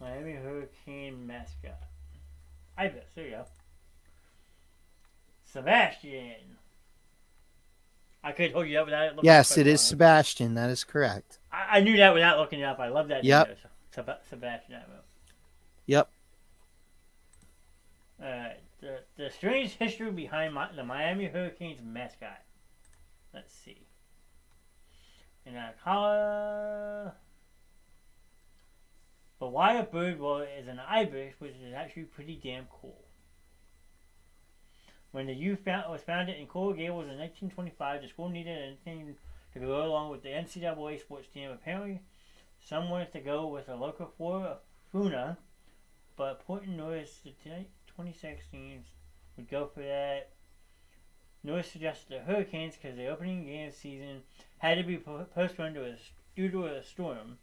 Miami Hurricane mascot. Ibis. There you go. Sebastian. I could have told you that without looking. Yes, it is Sebastian. That is correct. I knew that without looking it up. I love that. Yep. Sebastian. Yep. The strange history behind the Miami Hurricanes mascot. Let's see. And but why a bird? Well, is an ibis, which is actually pretty damn cool. When the youth was founded in Coral Gables in 1925, the school needed anything to go along with the NCAA sports team. Apparently, some wanted to go with a local flora fauna, but Portland noticed the 2016 would go for that. Norris suggested the Hurricanes because the opening game of the season had to be postponed due to a storm,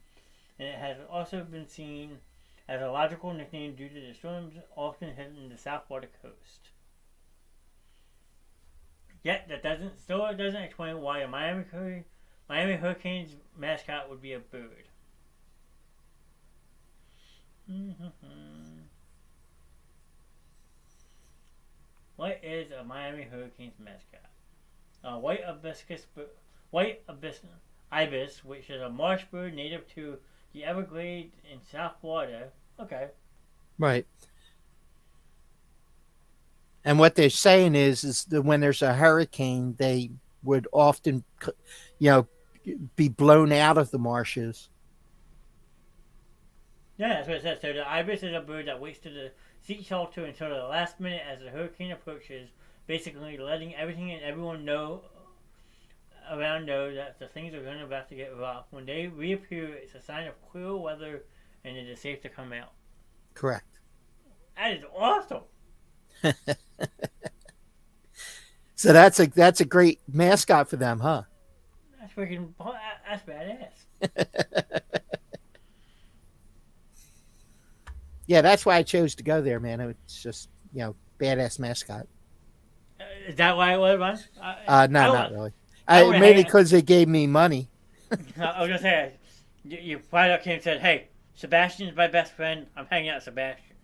and it has also been seen as a logical nickname due to the storms often hitting the South Florida coast. Yet that doesn't explain why a Miami Hurricanes mascot would be a bird. What is a Miami Hurricanes mascot? White ibis, which is a marsh bird native to the Everglades in South Florida. Okay. Right. And what they're saying is that when there's a hurricane, they would often, you know, be blown out of the marshes. Yeah, that's what it says. So the ibis is a bird that waits to seek shelter until the last minute as the hurricane approaches, basically letting everything and everyone know around know that the things are going about to get rough. When they reappear, it's a sign of clear weather and it is safe to come out. Correct. That is awesome. So that's a great mascot for them, huh? That's freaking. That's badass. Yeah, that's why I chose to go there, man. It's just, badass mascot. Is that why it was, Ron? No, not really. I would Mainly hang. because they gave me money. I was gonna say, you probably came and said, "Hey, Sebastian's my best friend. I'm hanging out with Sebastian."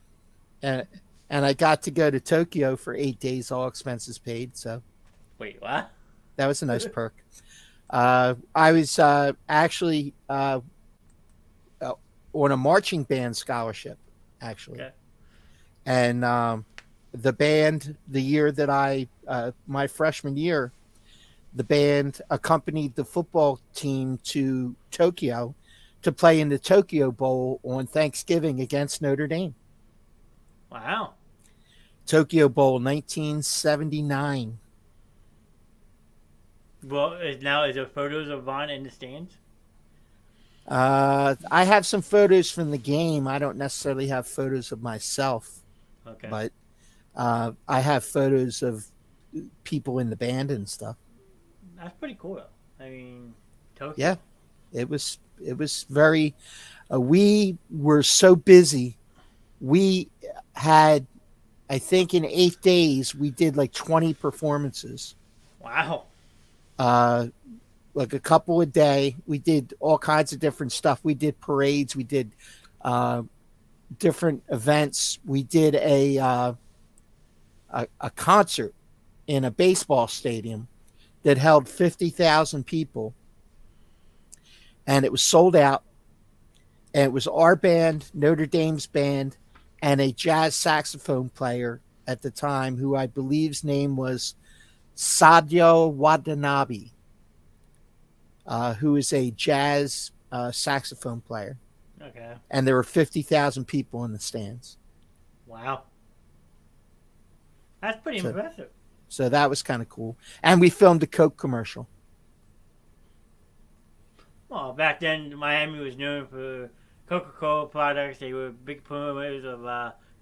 And I got to go to Tokyo for 8 days, all expenses paid. So Wait, what? that was a nice perk. I was actually on a marching band scholarship, actually. Okay. And the band, the year that my freshman year, the band accompanied the football team to Tokyo to play in the Tokyo Bowl on Thanksgiving against Notre Dame. Wow. Tokyo Bowl 1979. Well, is there photos of Vaughn in the stands? I have some photos from the game. I don't necessarily have photos of myself, Okay. but I have photos of people in the band and stuff. That's pretty cool, though. I mean, Tokyo. Yeah, it was very. We were so busy. We had, I think, in 8 days we did like 20 performances. Wow. Like a couple a day. We did all kinds of different stuff. We did parades. We did different events. We did a concert in a baseball stadium that held 50,000 people, and it was sold out. And it was our band, Notre Dame's band, and a jazz saxophone player at the time who I believe's name was Sadio Watanabe, who is a jazz saxophone player. Okay. And there were 50,000 people in the stands. Wow. That's pretty impressive. So that was kind of cool. And we filmed a Coke commercial. Well, back then, Miami was known for Coca-Cola products. They were big promoters of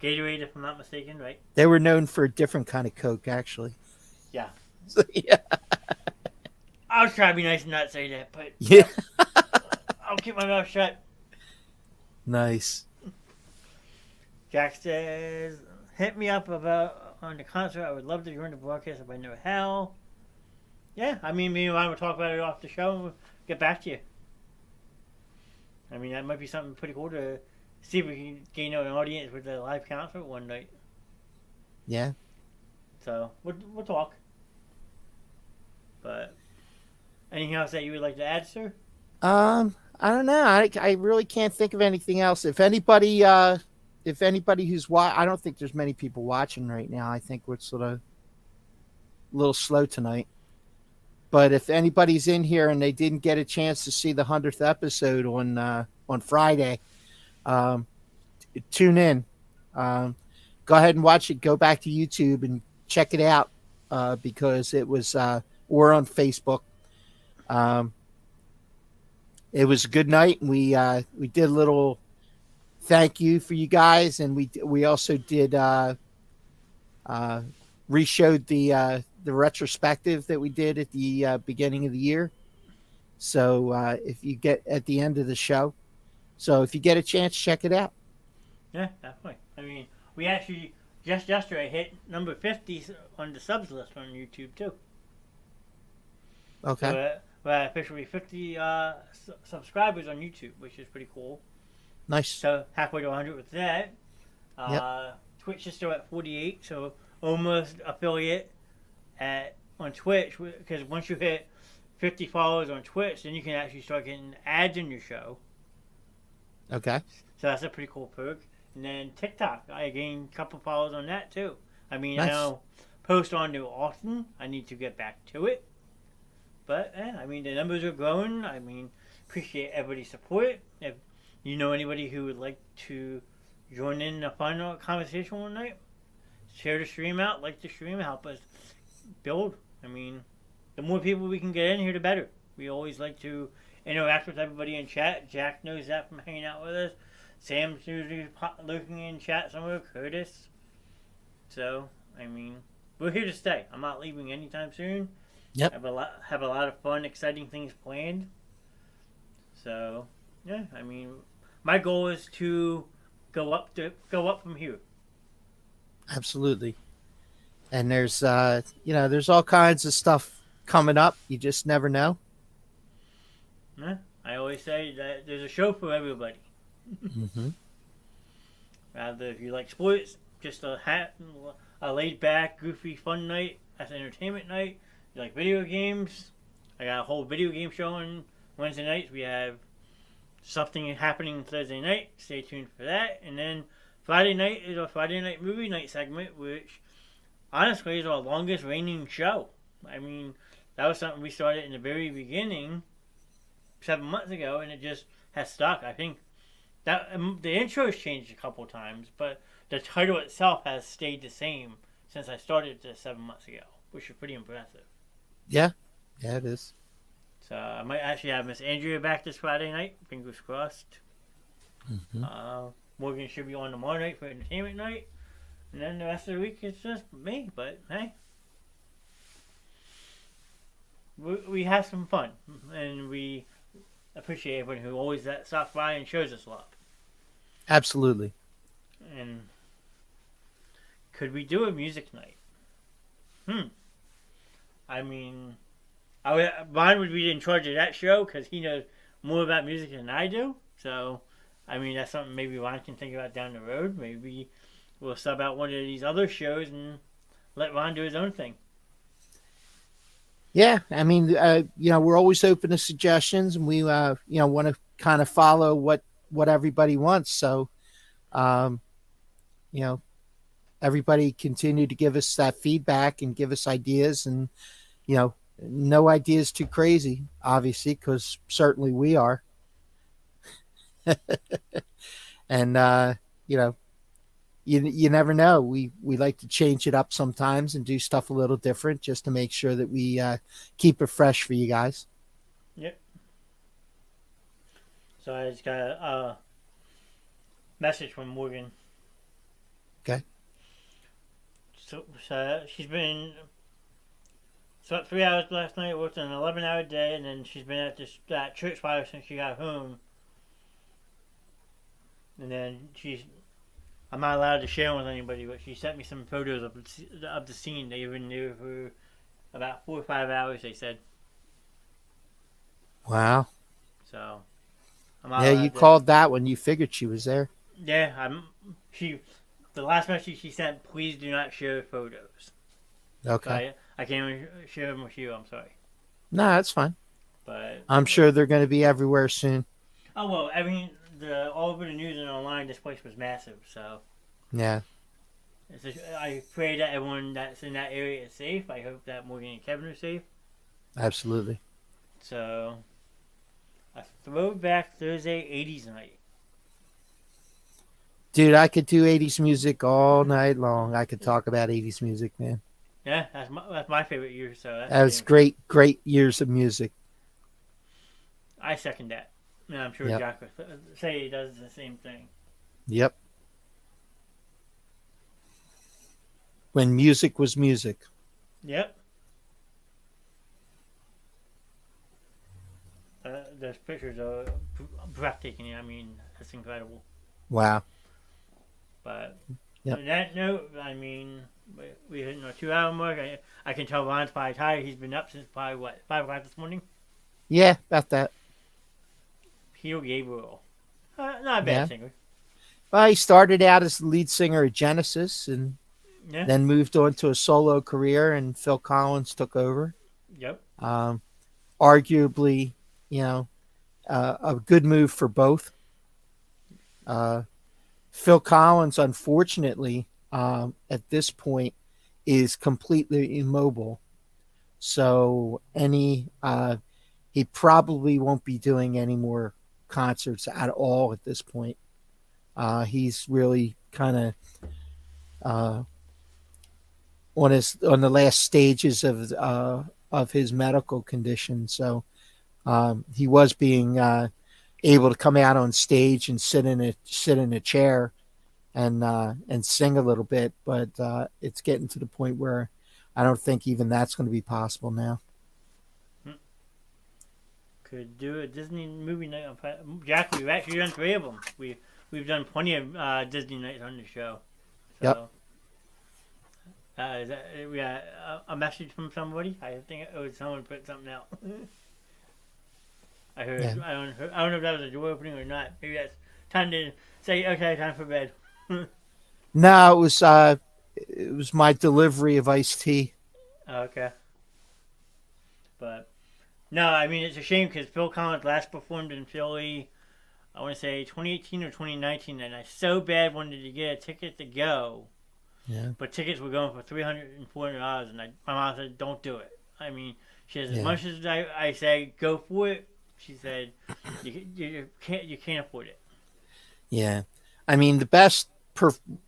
Gatorade, if I'm not mistaken, right? They were known for a different kind of Coke, actually. Yeah. So, yeah. I was trying to be nice and not say that, but Yeah. I'll keep my mouth shut. Nice. Jack says, hit me up on the concert. I would love to join the broadcast if I know how. Yeah, I mean, me and Ryan will talk about it off the show and we'll get back to you. I mean, that might be something pretty cool to see if we can gain an audience with the live concert one night. Yeah. So, we'll talk. But, anything else that you would like to add, sir? I don't know. I really can't think of anything else. If anybody who's I don't think there's many people watching right now. I think we're sort of a little slow tonight. But if anybody's in here and they didn't get a chance to see the 100th episode on Friday, tune in. Go ahead and watch it. Go back to YouTube and check it out because it was we're on Facebook. It was a good night, and we did a little thank you for you guys, and we also did re-showed the retrospective that we did at the beginning of the year. So if you get at the end of the show, so if you get a chance, check it out. Yeah, definitely. I mean, we actually just yesterday hit number 50 on the subs list on YouTube too. Okay. So we're officially 50 subscribers on YouTube, which is pretty cool. Nice. So halfway to 100 with that. Yep. Twitch is still at 48, so almost affiliate on Twitch. Because once you hit 50 followers on Twitch, then you can actually start getting ads in your show. Okay. So that's a pretty cool perk. And then TikTok, I gained a couple followers on that too. I mean, I Nice. don't post on too often. I need to get back to it. But I mean, the numbers are growing. I mean, appreciate everybody's support. If you know anybody who would like to join in a fun conversation one night, share the stream out, like the stream, help us build. I mean, the more people we can get in here, the better. We always like to interact with everybody in chat. Jack knows that from hanging out with us. Sam's usually lurking in chat somewhere. Curtis. So, I mean, we're here to stay. I'm not leaving anytime soon. Yep. Have a lot of fun, exciting things planned. So, yeah, I mean, my goal is to go up from here. Absolutely. And there's there's all kinds of stuff coming up. You just never know. Yeah, I always say that there's a show for everybody. Mm-hmm. Rather, if you like sports, just a laid back, goofy, fun night as an entertainment night. You like video games? I got a whole video game show on Wednesday nights. We have something happening Thursday night. Stay tuned for that. And then Friday night is our Friday night movie night segment, which honestly is our longest reigning show. I mean, that was something we started in the very beginning 7 months ago, and it just has stuck. I think that the intro has changed a couple times, but the title itself has stayed the same since I started this 7 months ago, which is pretty impressive. Yeah. Yeah, it is. So I might actually have Miss Andrea back this Friday night. Fingers crossed. Mm-hmm. Morgan should be on tomorrow night for entertainment night, and then the rest of the week it's just me. But hey, we have some fun, and we appreciate everyone who always stops by and shows us love. Absolutely. And could we do a music night? I mean, Ron would be in charge of that show because he knows more about music than I do. So, I mean, that's something maybe Ron can think about down the road. Maybe we'll sub out one of these other shows and let Ron do his own thing. Yeah, I mean, we're always open to suggestions, and we, want to kind of follow what everybody wants. So, um, you know, everybody continue to give us that feedback and give us ideas, and no ideas too crazy, obviously, because certainly we are. And you never know. We like to change it up sometimes and do stuff a little different just to make sure that we keep it fresh for you guys. Yep. So I just got a message from Morgan. Okay. So she's been slept 3 hours last night, worked an 11-hour day, and then she's been at that church fire since she got home. And then I'm not allowed to share with anybody, but she sent me some photos of the scene. They even knew for about 4 or 5 hours, they said. Wow. So, you called that when you figured she was there. Yeah, the last message she sent, please do not share photos. Okay. So I can't even share them with you, I'm sorry. No, that's fine. But I'm sure they're going to be everywhere soon. Oh, well, I mean, all over the news and online, this place was massive, so. Yeah. I pray that everyone that's in that area is safe. I hope that Morgan and Kevin are safe. Absolutely. So, a throwback Thursday 80s night. Dude, I could do 80s music all night long. I could talk about 80s music, man. Yeah, that's my favorite year. So that was great years of music. I second that. And I'm sure Jack would say he does the same thing. Yep. When music was music. Yep. Those pictures are breathtaking. I mean, that's incredible. Wow. But on that note, I mean, we hit a 2 hour mark. I can tell Ron's probably tired. He's been up since probably, 5 o'clock this morning? Yeah, about that. Peter Gabriel. Not a bad singer. Well, he started out as the lead singer of Genesis and then moved on to a solo career, and Phil Collins took over. Yep. Arguably, a good move for both. Phil Collins, unfortunately, at this point, is completely immobile. So he probably won't be doing any more concerts at all at this point. He's really kind of uh, on the last stages of his medical condition. So he was being able to come out on stage and sit in a chair and sing a little bit, but it's getting to the point where I don't think even that's going to be possible now. Could do a Disney movie night. Jack, we've actually done 3 of them. We've done plenty of Disney nights on the show. So, Yep. Is that, we got a message from somebody? I think it was someone put something out. I heard. Yeah. I don't know if that was a door opening or not. Maybe that's time to say, okay, time for bed. No, it was my delivery of iced tea. Okay. But no, I mean it's a shame because Phil Collins last performed in Philly. I want to say 2018 or 2019, and I so bad wanted to get a ticket to go. Yeah. But tickets were going for $300 and $400, and my mom said, "Don't do it." I mean, she says, as much as I say go for it, she said, you can't afford it. Yeah. I mean, the best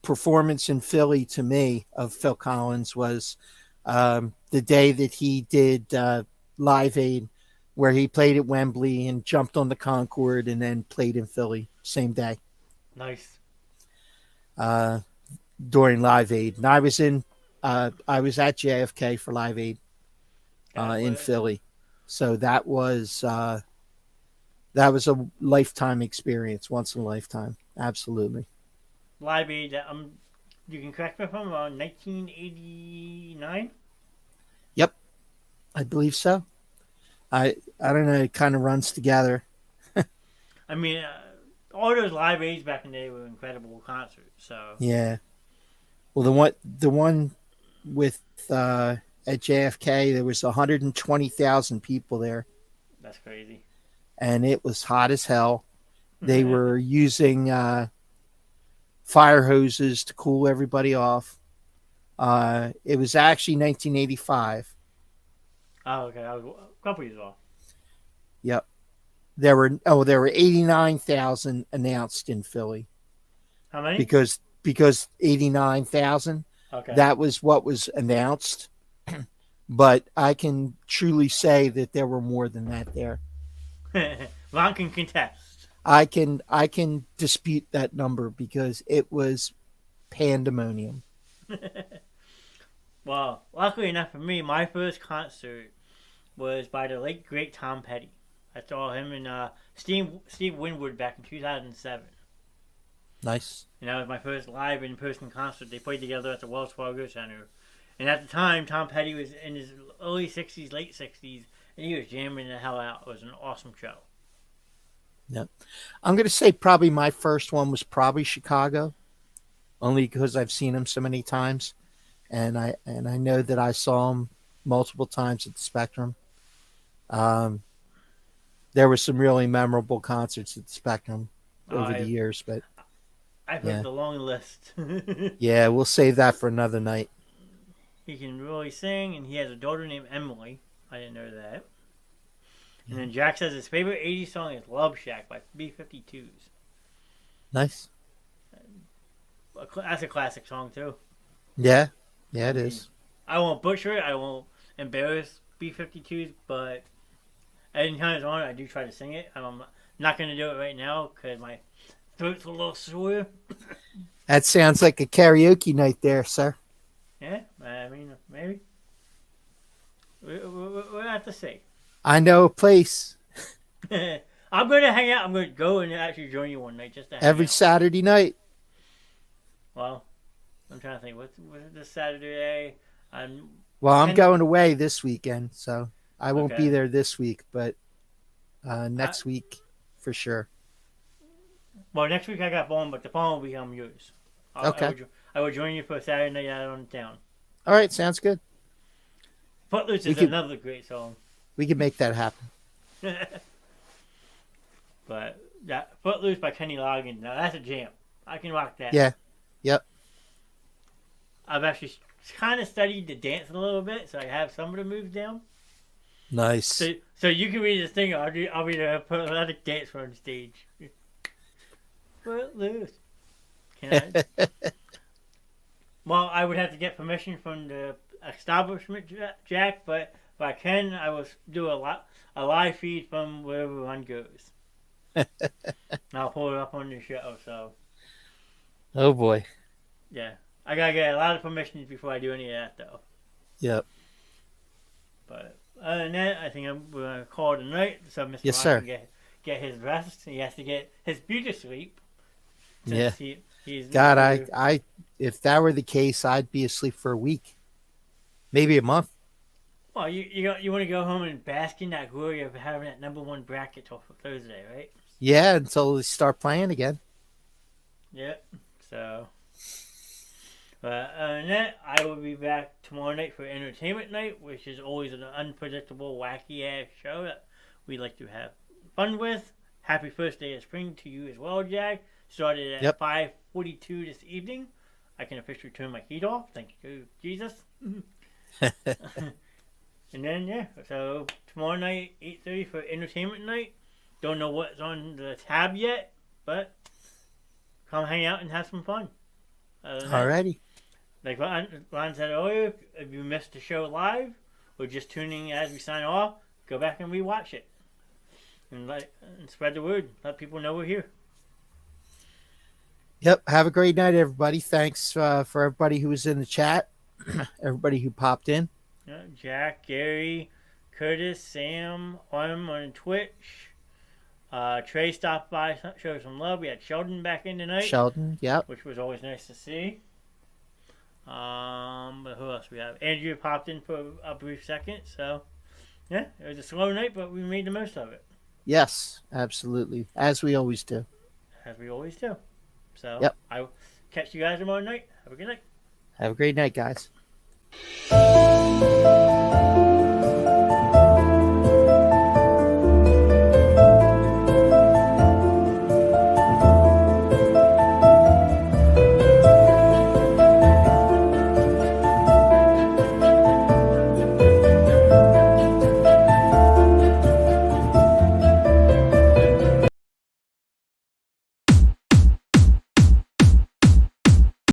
performance in Philly to me of Phil Collins was the day that he did Live Aid, where he played at Wembley and jumped on the Concorde and then played in Philly same day. Nice. During Live Aid, and I was at JFK for Live Aid in Philly, so that was a lifetime experience, once in a lifetime, absolutely. Live Aid. You can correct me if I'm wrong. 1989. Yep, I believe so. I don't know. It kind of runs together. I mean, all those Live Aids back in the day were incredible concerts. So yeah. Well, the one with at JFK, there was 120,000 people there. That's crazy. And it was hot as hell. They were using fire hoses to cool everybody off. It was actually 1985. Oh, okay. I was a couple years off. Yep. There were 89,000 announced in Philly. How many? Because 89,000. Okay. That was what was announced. But I can truly say that there were more than that there. Ron can contest. I can dispute that number because it was pandemonium. Well, luckily enough for me, my first concert was by the late great Tom Petty. I saw him and Steve Winwood back in 2007. Nice. And that was my first live in-person concert. They played together at the Wells Fargo Center. And at the time, Tom Petty was in his early 60s, late 60s, and he was jamming the hell out. It was an awesome show. Yep. I'm going to say probably my first one was probably Chicago, only because I've seen him so many times. And I know that I saw him multiple times at the Spectrum. There were some really memorable concerts at the Spectrum over the years, but I've heard the long list. yeah, we'll save that for another night. He can really sing, and he has a daughter named Emily. I didn't know that. And then Jack says his favorite 80s song is Love Shack by B-52s. Nice. That's a classic song, too. Yeah. Yeah, it is. I won't butcher it. I won't embarrass B-52s, but anytime it's on, I do try to sing it. I'm not going to do it right now because my throat's a little sore. That sounds like a karaoke night there, sir. Yeah, I mean, maybe. We'll have to see. I know a place. I'm going to hang out. I'm going to go and actually join you one night just to hang every out. Saturday night. Well, I'm trying to think. What's this Saturday? I'm going away this weekend, so I won't be there this week, but next week for sure. Well, next week I got phone, but the phone will become yours. Okay. I will join you for a Saturday night out on the town. All right, sounds good. Footloose is another great song. We can make that happen. But that Footloose by Kenny Loggins, now that's a jam. I can rock that. Yeah. Yep. I've actually kind of studied the dance a little bit, so I have some of the moves down. Nice. So you can read this thing. I'll read a athletic dance on the stage. Footloose. Can I? Well, I would have to get permission from the establishment, Jack. But if I can, I will do a live feed from wherever one goes. And I'll pull it up on the show. So. Oh boy. Yeah, I gotta get a lot of permissions before I do any of that, though. Yep. But other than that, I think I'm gonna call it a night so Mr. Yes, Rock sir. can get his rest. He has to get his beauty sleep. Yeah. He's God, I, if that were the case, I'd be asleep for a week, maybe a month. Well, you want to go home and bask in that glory of having that #1 bracket till Thursday, right? Yeah, until they start playing again. Yep. So. But other than that, I will be back tomorrow night for entertainment night, which is always an unpredictable, wacky ass show that we like to have fun with. Happy first day of spring to you as well, Jack. Started at 5:42 this evening. I can officially turn my heat off. Thank you, Jesus. And then so tomorrow night 8:30 for entertainment night. Don't know what's on the tab yet, but come hang out and have some fun. Alrighty. Like Ron said earlier, if you missed the show live or just tuning in as we sign off, go back and rewatch it and spread the word. Let people know we're here. Yep. Have a great night, everybody. Thanks for everybody who was in the chat, everybody who popped in. Jack, Gary, Curtis, Sam, on Twitch. Trey stopped by, showed some love. We had Sheldon back in tonight. Sheldon, yep. Which was always nice to see. But who else we have? Andrew popped in for a brief second. So, yeah, it was a slow night, but we made the most of it. Yes, absolutely. As we always do. As we always do. So, yep. I will catch you guys tomorrow night. Have a good night. Have a great night, guys.